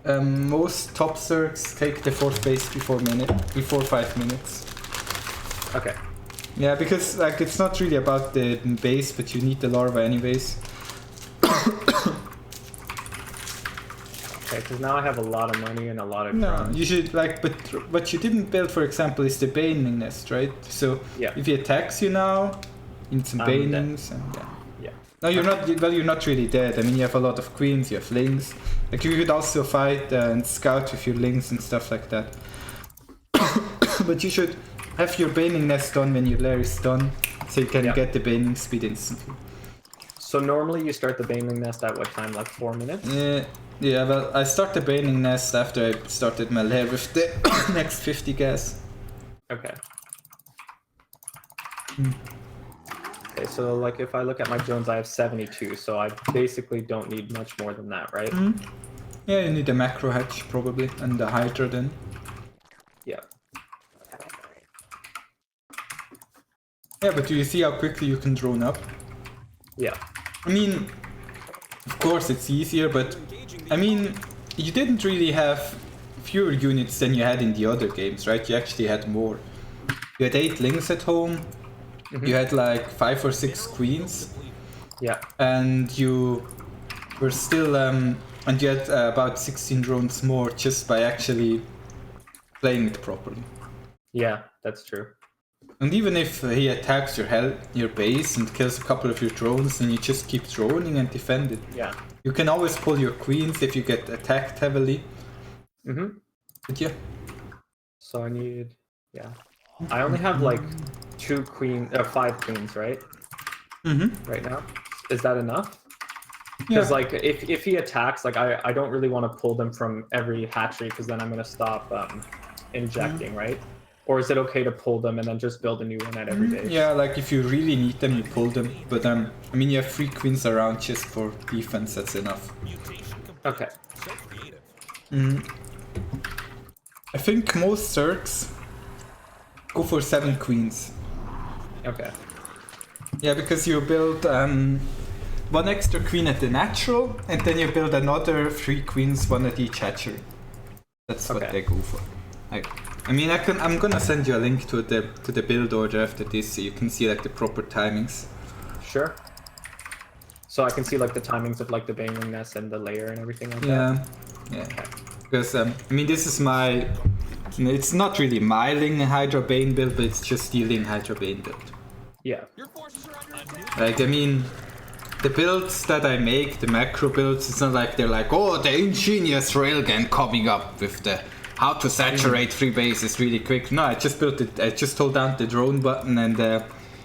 most top Zergs take the 4th base before 5 minutes. Okay. Yeah, because like it's not really about the base, but you need the larva anyways. Okay, because now I have a lot of money and a lot of drones. No, you should like, but what you didn't build, for example, is the baning nest, right? So if he attacks you now, you need some banings and No, you're not. Well, you're not really dead. I mean, you have a lot of queens. You have lings. Like you could also fight and scout with your lings and stuff like that. But you should have your baning nest done when your lair is done, so you can get the baning speed instantly. So normally you start the baning nest at what time? Like 4 minutes? Yeah. Well, I start the baning nest after I started my lair with the next 50 gas. Okay. Okay, so like if I look at my drones, I have 72, so I basically don't need much more than that, right? Yeah, you need a macro hatch probably, and the Hydra then. Yeah. Yeah, but do you see how quickly you can drone up? Yeah. I mean, of course it's easier, but I mean, you didn't really have fewer units than you had in the other games, right? You actually had more. You had 8 lings at home. You had like 5 or 6 queens. Yeah. And you were still, and you had about 16 drones more just by actually playing it properly. Yeah, that's true. And even if he attacks your base and kills a couple of your drones, then you just keep droning and defend it. Yeah. You can always pull your queens if you get attacked heavily. But yeah. So I need, I only have like 5 queens, right? Right now. Is that enough? Because like if he attacks, like I don't really want to pull them from every hatchery because then I'm gonna stop injecting, right? Or is it okay to pull them and then just build a new one at every base? Yeah, like if you really need them, you pull them. But I mean, you have 3 queens around just for defense. That's enough. Okay. I think most Zergs go for 7 queens. Okay. Yeah, because you build one extra queen at the natural, and then you build another 3 queens, one at each hatchery. That's what they go for. I'm gonna send you a link to the build order after this, so you can see like the proper timings. Sure. So I can see like the timings of like the baneling nest and the layer and everything like that. Yeah. Because this is my. It's not really my Ling Hydra Bane build, but it's just the Ling Hydra Bane build. Yeah. Like the builds that I make, the macro builds, it's not like they're like, oh, the ingenious railgun coming up with the how to saturate 3 bases really quick. No, I just built it. I just hold down the drone button and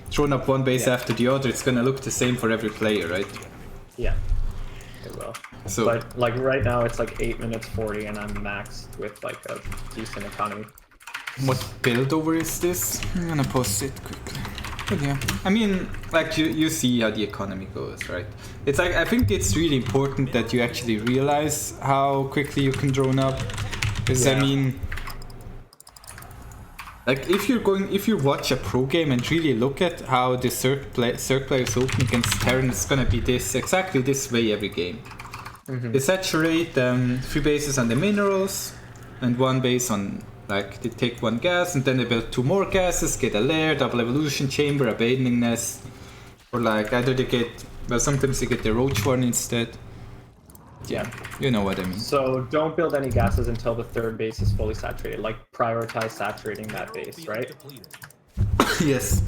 thrown up one base after the other. It's gonna look the same for every player, right? Yeah, it will. So, but like right now it's like 8 minutes 40 and I'm maxed with like a decent economy. What build over is this? I'm gonna post it quickly. But yeah, like you see how the economy goes, right? It's like, I think it's really important that you actually realize how quickly you can drone up. Because like if you watch a pro game and really look at how the Circ players open against Terran, it's gonna be exactly this way every game. They saturate 3 bases on the minerals and 1 base on, like, they take 1 gas and then they build 2 more gases, get a lair, double evolution chamber, a baneling nest, or like either they get, well, sometimes they get the roach one instead. Yeah, you know what I mean. So don't build any gases until the 3rd base is fully saturated. Like prioritize saturating that base, right? Yes.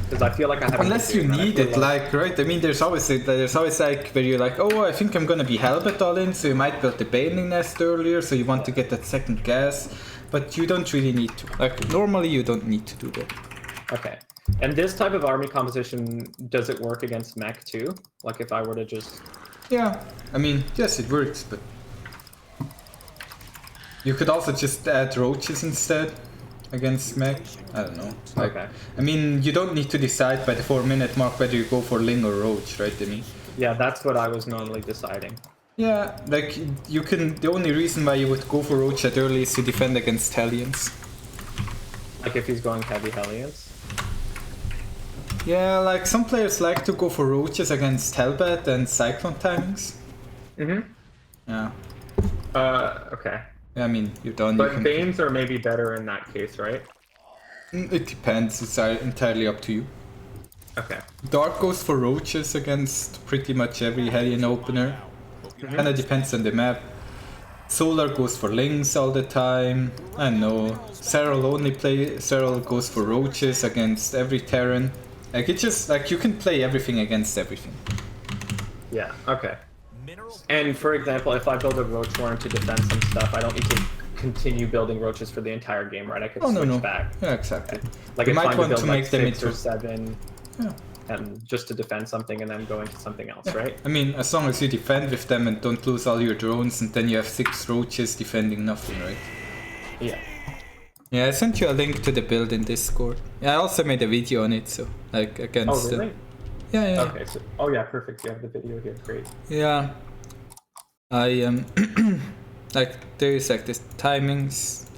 Because I feel like I have. Unless you need it, like, right? There's always like where you're like, oh, I think I'm gonna be Helmet all in, so you might build the baneling nest earlier, so you want to get that 2nd gas, but you don't really need to. Like normally, you don't need to do that. Okay. And this type of army composition, does it work against Mech too? Like if I were to just. Yeah, yes, it works, but you could also just add roaches instead against Mech. I don't know. Like, okay. You don't need to decide by the 4-minute mark whether you go for Ling or Roach, right? Yeah, that's what I was normally deciding. Yeah, like you can. The only reason why you would go for Roach at early is to defend against Hellions. Like if he's going heavy Hellions. Yeah, like some players like to go for Roaches against Hellbat and Cyclone timings. Yeah. Okay. You're done. But Banes are maybe better in that case, right? It depends. It's entirely up to you. Okay. Dark goes for Roaches against pretty much every Hellion opener. Kinda depends on the map. Solar goes for Lings all the time. I know. Serral goes for Roaches against every Terran. Like it's just like you can play everything against everything. Yeah, okay. And for example, if I build a Roach Warren to defend some stuff, I don't need to continue building Roaches for the entire game, right? I could switch back. Yeah, exactly. Okay. Like you it's might fine want to build to like make them 6 or 7 and just to defend something and then go into something else, right? As long as you defend with them and don't lose all your drones, and then you have 6 Roaches defending nothing, right? Yeah. Yeah, I sent you a link to the build in Discord. Yeah, I also made a video on it, so like against. Oh really? Yeah. Okay. So, oh yeah, perfect. You have the video here. Great. Yeah. I like there is like this timings.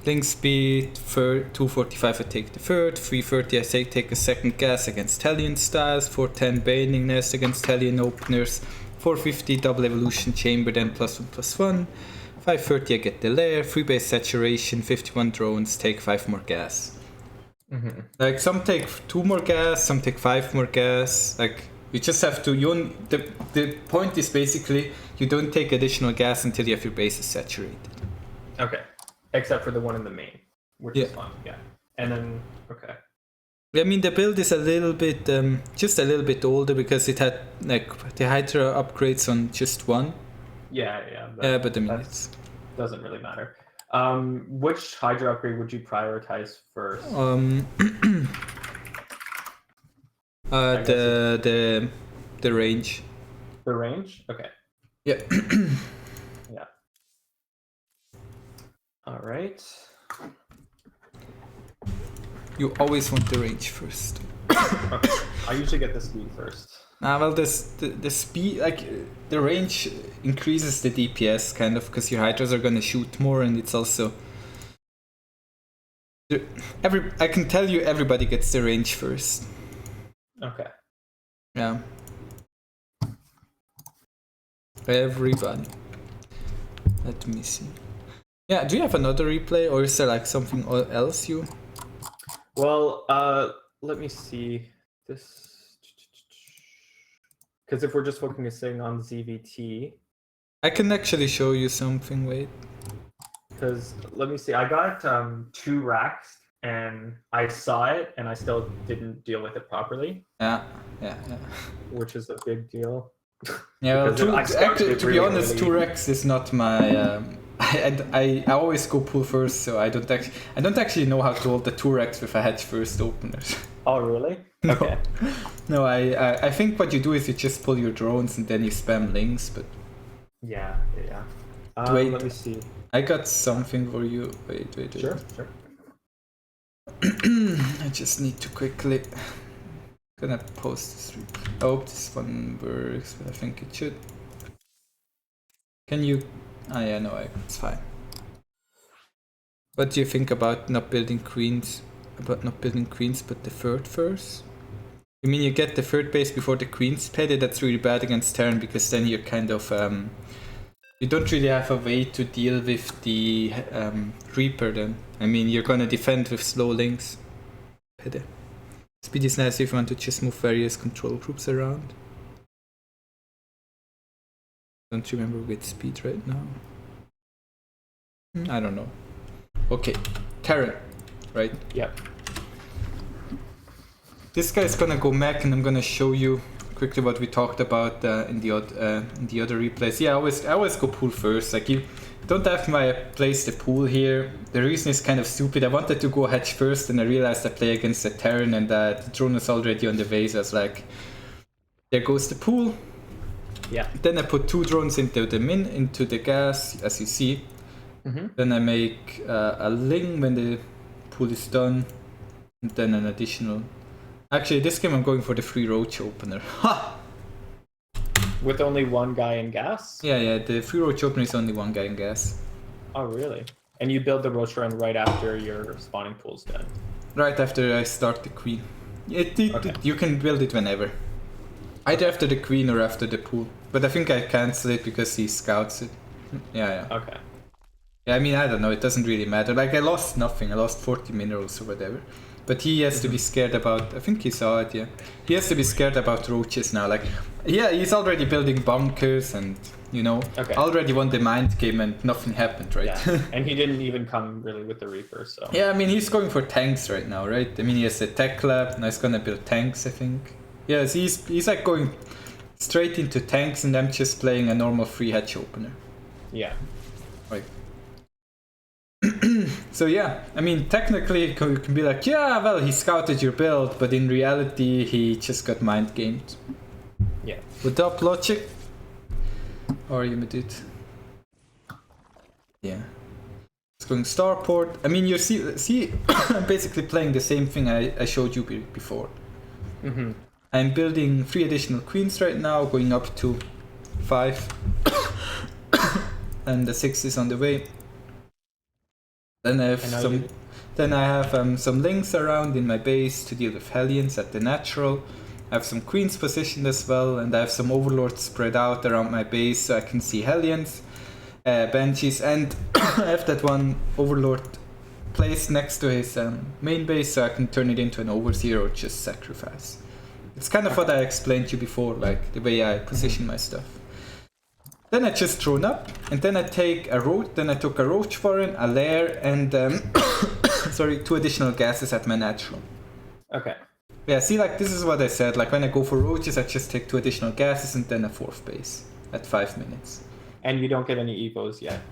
Link speed for 245 I take the 3rd, 330 I take a 2nd gas against Hellion styles, 410 baneling nest against Hellion openers, 450 double evolution chamber then +1/+1. 530 I get the lair, 3 base saturation, 51 drones, take 5 more gas. Like some take 2 more gas, some take 5 more gas. Like you just have to. The point is basically you don't take additional gas until you have your bases saturated. Okay, except for the one in the main, which is fun. Yeah, and then okay. The build is a little bit, just a little bit older because it had like the Hydra upgrades on just 1. Yeah. But it doesn't really matter. Which Hydra upgrade would you prioritize first? The range. The range? Okay. Yeah. Yeah. All right. You always want the range first. Okay. I usually get the speed first. Well, the speed, like the range increases the DPS kind of because your Hydras are gonna shoot more, and it's also I can tell you everybody gets the range first. Okay. Yeah. everybody. Let me see. Yeah, do you have another replay, or is there like something else you? Well, let me see this. Because if we're just focusing on ZvT, I can actually show you something. Wait. because let me see, I got 2 racks and I saw it and I still didn't deal with it properly, Yeah. which is a big deal. Yeah, well, Because actually, to be really honest, early. 2x is not my. I always go pool first, so I don't actually know how to hold the 2x with a hedge first openers. Oh, really? No. Okay. No, I think what you do is you just pull your drones and then you spam links, but Yeah. Wait. Let me see. I got something for you. Wait. Sure. I just need to quickly gonna post this. I hope this one works, but I think it should. Can you? Ah, yeah, no, it's fine. What do you think about not building queens? About not building queens, but the third first? You mean you get the third base before the queen's petted? That's really bad against Terran, because then you're kind of you don't really have a way to deal with the Reaper then. I mean, you're gonna defend with slow links. Pity. Speed is nice if you want to just move various control groups around. Don't remember with speed right now. I don't know. Okay, Terran, right? Yep. This guy's gonna go Mech, and I'm gonna show you quickly what we talked about in the other replays. Yeah, I always go pool first. Like, you don't have me place the pool here. The reason is kind of stupid. I wanted to go hedge first, and I realized I play against the Terran, and the drone is already on the base. I was like, there goes the pool. Yeah. Then I put 2 drones into the gas, as you see. Then I make a ling when the pool is done, and then an additional. Actually, this game I'm going for the free roach opener. Ha! With only 1 guy in gas? Yeah, the free roach opener is only 1 guy in gas. Oh, really? And you build the roach run right after your spawning pool's done? Right after I start the queen. Okay. You can build it whenever. Either after the queen or after the pool. But I think I cancel it because he scouts it. Yeah. Okay. Yeah, I mean, I don't know, it doesn't really matter. Like, I lost nothing, I lost 40 minerals or whatever. But he has to be scared about, I think he saw it, yeah. He has to be scared about roaches now. Like, yeah, he's already building bunkers and, you know, already won the mind game and nothing happened, right? Yeah, and he didn't even come really with the Reaper, so. Yeah, I mean, he's going for tanks right now, right? I mean, he has a tech lab, now he's gonna build tanks, I think. Yeah, so he's like going straight into tanks, and I'm just playing a normal free hedge opener. Yeah. Right. So yeah, I mean, technically you can be like, yeah, well, he scouted your build, but in reality he just got mind gamed. Yeah. With up logic, or you did. Yeah. It's going starport. I mean, you see, I'm basically playing the same thing I showed you before. I'm building 3 additional queens right now, going up to 5, and the 6 is on the way. Then I have some links around in my base to deal with Hellions at the natural. I have some queens positioned as well, and I have some overlords spread out around my base so I can see Hellions, Banshees, and I have that one overlord placed next to his main base so I can turn it into an overseer or just sacrifice. It's kind of what I explained to you before, like the way I position my stuff. Then I just drone up, and then I take a roach. Then I took a roach foreign, a lair, and 2 additional gases at my natural. Okay. Yeah, see, like, this is what I said. Like, when I go for roaches, I just take 2 additional gases and then a 4th base at 5 minutes. And you don't get any evos yet.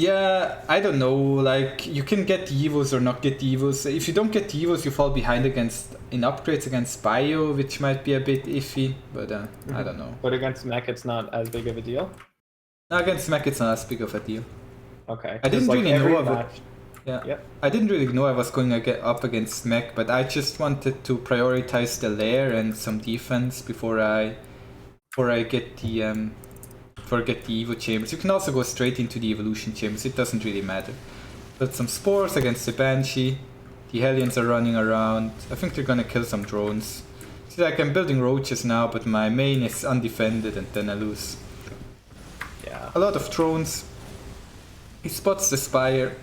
Yeah, I don't know. Like, you can get the evos or not get the evos. If you don't get the evos, you fall behind in upgrades against bio, which might be a bit iffy. But I don't know. But against Mech, it's not as big of a deal. No, against Mech, it's not as big of a deal. Okay. I didn't really know I would. match... Yeah. Yep. I didn't really know I was going to get up against Mech, but I just wanted to prioritize the lair and some defense before I get the Evo chambers. You can also go straight into the evolution chambers, it doesn't really matter. But some spores against the Banshee. The Hellions are running around. I think they're gonna kill some drones. See, like I'm building roaches now, but my main is undefended, and then I lose. Yeah. A lot of drones. He spots the spire.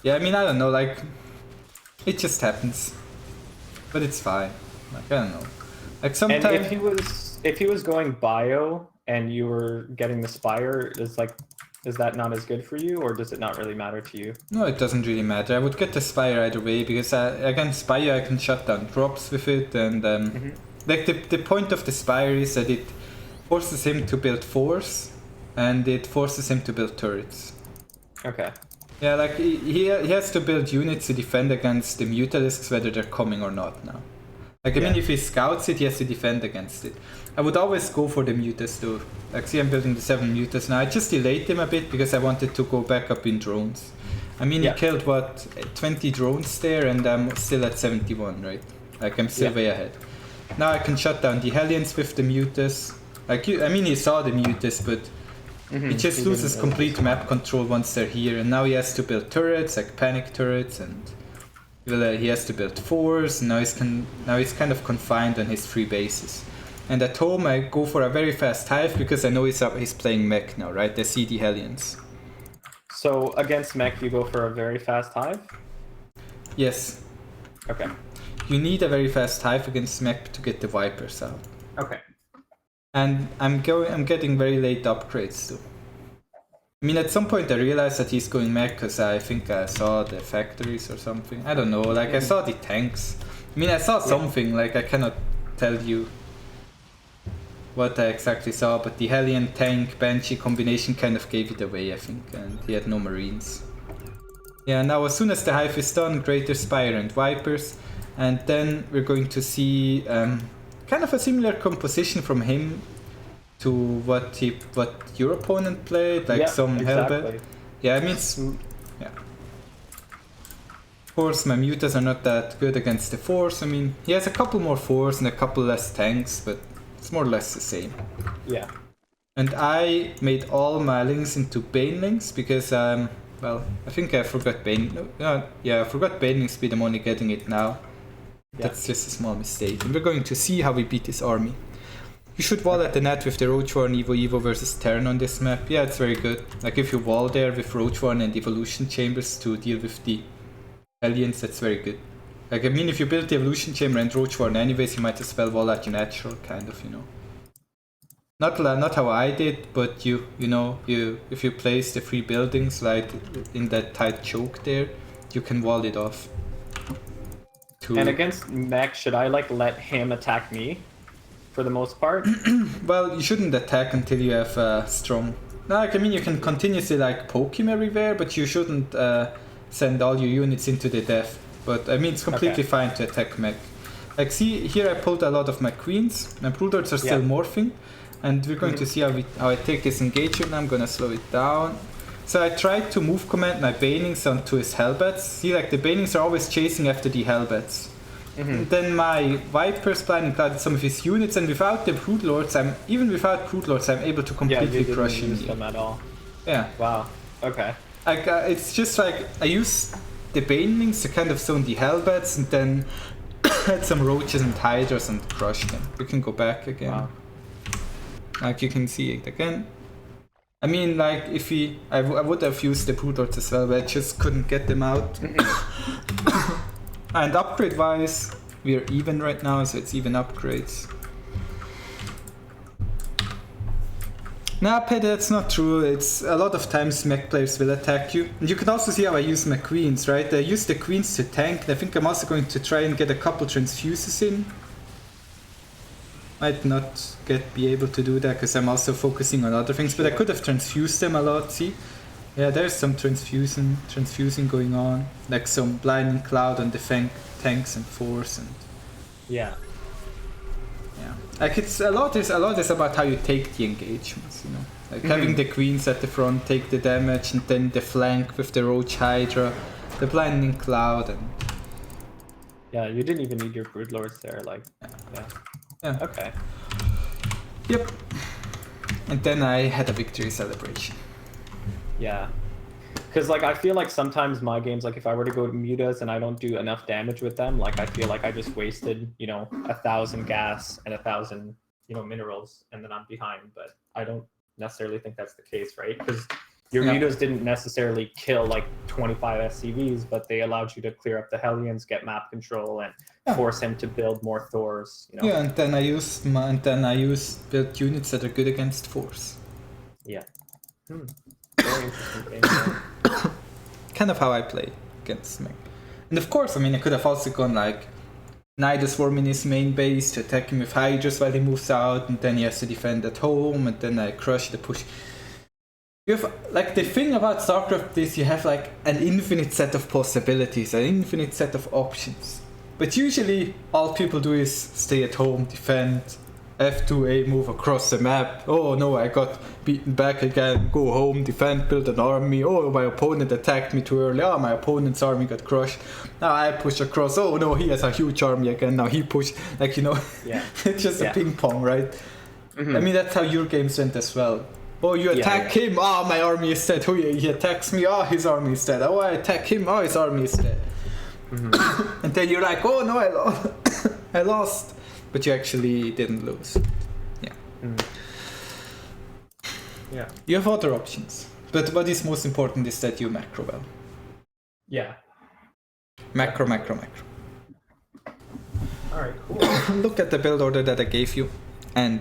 Yeah, I mean, I don't know, like, it just happens. But it's fine. Like, I don't know. Like, sometimes... And if he was going bio and you were getting the spire, is that not as good for you, or does it not really matter to you? No, it doesn't really matter. I would get the spire either way, because against spire I can shut down drops with it, and like the point of the spire is that it forces him to build force, and it forces him to build turrets. Okay. Yeah, like he has to build units to defend against the mutalisks, whether they're coming or not now. Like, I mean, if he scouts it, he has to defend against it. I would always go for the mutas though. Like, see, I'm building the 7 mutas now. I just delayed them a bit because I wanted to go back up in drones. I mean, he killed, what, 20 drones there, and I'm still at 71, right? Like, I'm still way ahead. Now I can shut down the Hellions with the mutas. Like, I mean, he saw the mutas, but he just loses complete map control once they're here, and now he has to build turrets, like panic turrets, and he has to build force. Now he's kind of confined on his 3 bases. And at home I go for a very fast hive because I know he's playing Mech now, right? They see the Hellions. So against Mech you go for a very fast hive? Yes. Okay. You need a very fast hive against Mech to get the Vipers out. Okay. And I'm getting very late upgrades too. I mean, at some point I realized that he's going Mech because I think I saw the factories or something. I don't know, like I saw the tanks. I mean, I saw something, like I cannot tell you what I exactly saw, but the Hellion tank Banshee combination kind of gave it away, I think, and he had no Marines. Yeah, now as soon as the hive is done, Greater Spire and Vipers, and then we're going to see kind of a similar composition from him to what your opponent played, like some Hellbent. Yeah, I mean, of course my mutas are not that good against the force. I mean, he has a couple more force and a couple less tanks, but it's more or less the same. Yeah. And I made all my links into Banelings because, well, I think I forgot I forgot Banelings speed. I'm only getting it now. Yeah. That's just a small mistake. And we're going to see how we beat this army. You should wall at the net with the Roachwarren Evo versus Terran on this map. Yeah, it's very good. Like if you wall there with Roachwarren and Evolution Chambers to deal with the Aliens, that's very good. Like, I mean, if you build the Evolution Chamber and Roachwarren anyways, you might as well wall at your natural, kind of, you know. Not how I did, but you know, if you place the 3 buildings like in that tight choke there, you can wall it off. And against Mech, should I like let him attack me for the most part? Well, you shouldn't attack until you have strong. No, like, I mean, you can continuously like poke him everywhere, but you shouldn't send all your units into the death. But I mean, it's completely fine to attack Mech. Like, see, here I pulled a lot of my queens. My Broodlords are still morphing, and we're going to see how I take this engagement. I'm gonna slow it down. So I tried to move command my Banelings onto his Hellbats. See, like the Banelings are always chasing after the Hellbats. And then my Vipers blinding clouded some of his units, and without the Broodlords, even without Broodlords, I'm able to completely crush him. Them at all. Yeah. Wow. Okay. Like it's just like I use the Banelings to kind of zone the Hellbats, and then add some Roaches and Hydras and crush them. You can go back again. Wow. Like you can see it again. I mean, like if I would have used the Broodlords as well, but I just couldn't get them out. And upgrade wise, we're even right now, so it's even upgrades. Nah, Pet, that's not true. It's a lot of times Mech players will attack you. And you can also see how I use my queens, right? I use the queens to tank, and I think I'm also going to try and get a couple transfuses in. Might not be able to do that because I'm also focusing on other things, but I could have transfused them a lot, see? Yeah, there's some transfusing going on, like some blinding cloud on the tanks and force and yeah, like it's a lot is about how you take the engagements, you know, like having the queens at the front take the damage, and then the flank with the Roach Hydra, the blinding cloud, and yeah, you didn't even need your Broodlords there, like yeah. Okay. Yep. And then I had a victory celebration. Yeah. Because like I feel like sometimes my games, like if I were to go to mutas and I don't do enough damage with them, like I feel like I just wasted, 1,000 gas and 1,000, minerals, and then I'm behind. But I don't necessarily think that's the case, right? Because your mutas didn't necessarily kill like 25 SCVs, but they allowed you to clear up the Hellions, get map control, and force him to build more Thors. Yeah, and then I used build units that are good against Force. Yeah. Very interesting game. Yeah. Kind of how I play against Mech. And of course, I mean, I could have also gone like Nidus Worm in his main base to attack him with Hydras while he moves out, and then he has to defend at home, and then I crush the push. You have, like, the thing about Starcraft is you have like an infinite set of possibilities, an infinite set of options. But usually all people do is stay at home, defend, F2A, move across the map. Oh no, I got beaten back again, go home, defend, build an army. Oh, my opponent attacked me too early. Oh, my opponent's army got crushed. Now I push across. Oh no, he has a huge army again. Now he pushed. Like, Yeah. It's just a ping pong, right? Mm-hmm. I mean, that's how your games went as well. Oh, you attack him. Oh, my army is dead. Oh, yeah, he attacks me. Oh, his army is dead. Oh, I attack him. Oh, his army is dead. Mm-hmm. And then you're like, oh no, I lost. I lost. But you actually didn't lose. Yeah. Yeah. You have other options. But what is most important is that you macro well. Yeah. Macro. Alright, cool. Look at the build order that I gave you and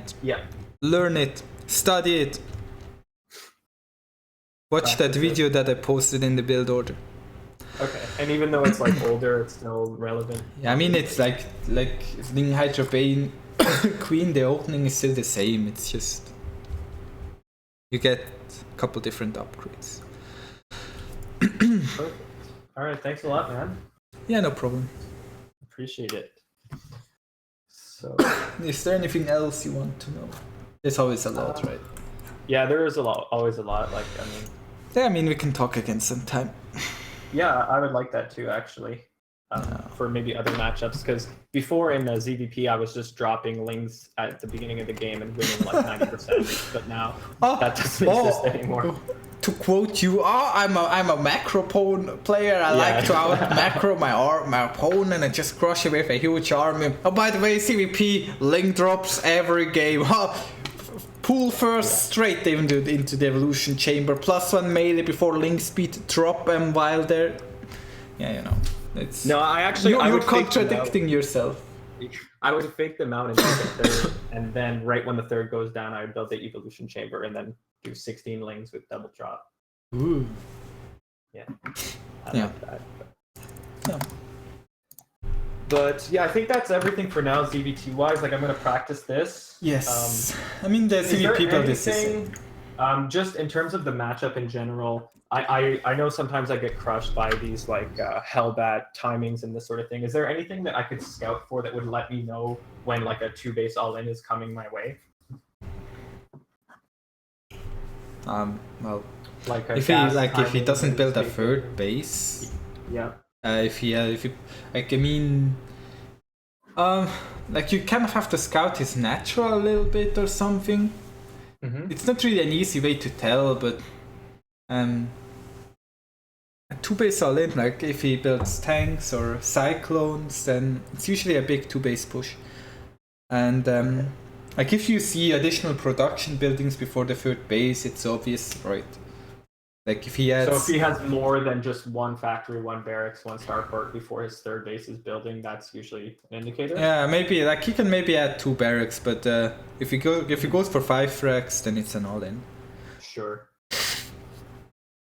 learn it, study it. Watch that video that I posted in the build order. Okay, and even though it's like older, it's still relevant. Yeah, I mean, it's like Ling Hydra Bane Queen, the opening is still the same. It's just you get a couple different upgrades. Perfect. Alright, thanks a lot, man. Yeah, no problem. Appreciate it. So, is there anything else you want to know? There's always a lot, right? Yeah, there is always a lot. Like, yeah, I mean, we can talk again sometime. Yeah, I would like that too, actually, for maybe other matchups. Because before in the ZvP, I was just dropping lings at the beginning of the game and winning like 90%. But now that doesn't exist anymore. To quote you, I'm a macro player. I like to out macro my opponent and just crush it with a huge army. Oh, by the way, ZvP ling drops every game. Pull first, straight into the evolution chamber. +1 melee before ling speed drop them while they're. Yeah, it's. No, You're contradicting yourself. I would fake them out and take a third, and then right when the third goes down, I would build the evolution chamber and then do 16 lings with double drop. Ooh. Yeah. Like that. But yeah, I think that's everything for now, ZvT wise. Like, I'm gonna practice this. Yes. I mean, the ZvP build is the same. Just in terms of the matchup in general, I know sometimes I get crushed by these like Hellbat timings and this sort of thing. Is there anything that I could scout for that would let me know when like a 2-base all-in is coming my way? Well, like if he doesn't build a third base, like you kind of have to scout his natural a little bit or something. Mm-hmm. It's not really an easy way to tell, but a 2-base all in, like if he builds tanks or cyclones, then it's usually a big 2-base push. And like if you see additional production buildings before the third base, it's obvious, right? Like if he has... So if he has more than just one factory, one barracks, one starport before his third base is building, that's usually an indicator? Yeah, maybe, like he can maybe add 2 barracks, but if he goes for 5 frags, then it's an all-in. Sure.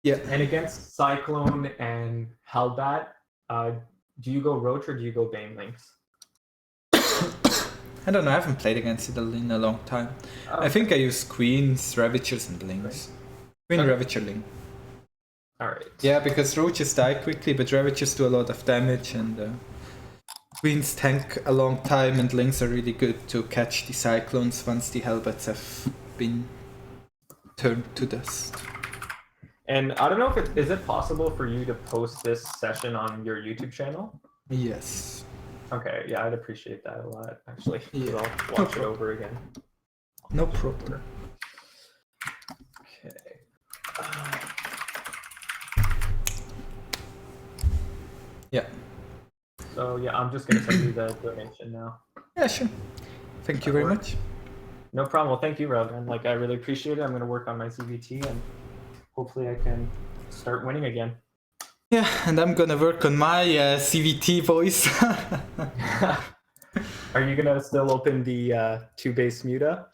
Yeah. And against Cyclone and Hellbat, do you go Roach or do you go Banelings? I don't know, I haven't played against it in a long time. Oh, I think I use Queens, Ravagers, and Lings. Queen, Ravager, Ling. Alright. Yeah, because Roaches die quickly, but Ravagers do a lot of damage, and Queens tank a long time, and Lings are really good to catch the Cyclones once the Hellbats have been turned to dust. And I don't know if is it possible for you to post this session on your YouTube channel? Yes. Okay, yeah, I'd appreciate that a lot, actually. Yeah. I'll watch it over again. No problem. Okay. Yeah. So yeah, I'm just gonna send you the donation now. Yeah, sure. Thank you very much. No problem. Well, thank you, Rogan. Like, I really appreciate it. I'm gonna work on my ZvT and hopefully I can start winning again. Yeah, and I'm gonna work on my ZvT voice. Are you gonna still open the 2-base muta?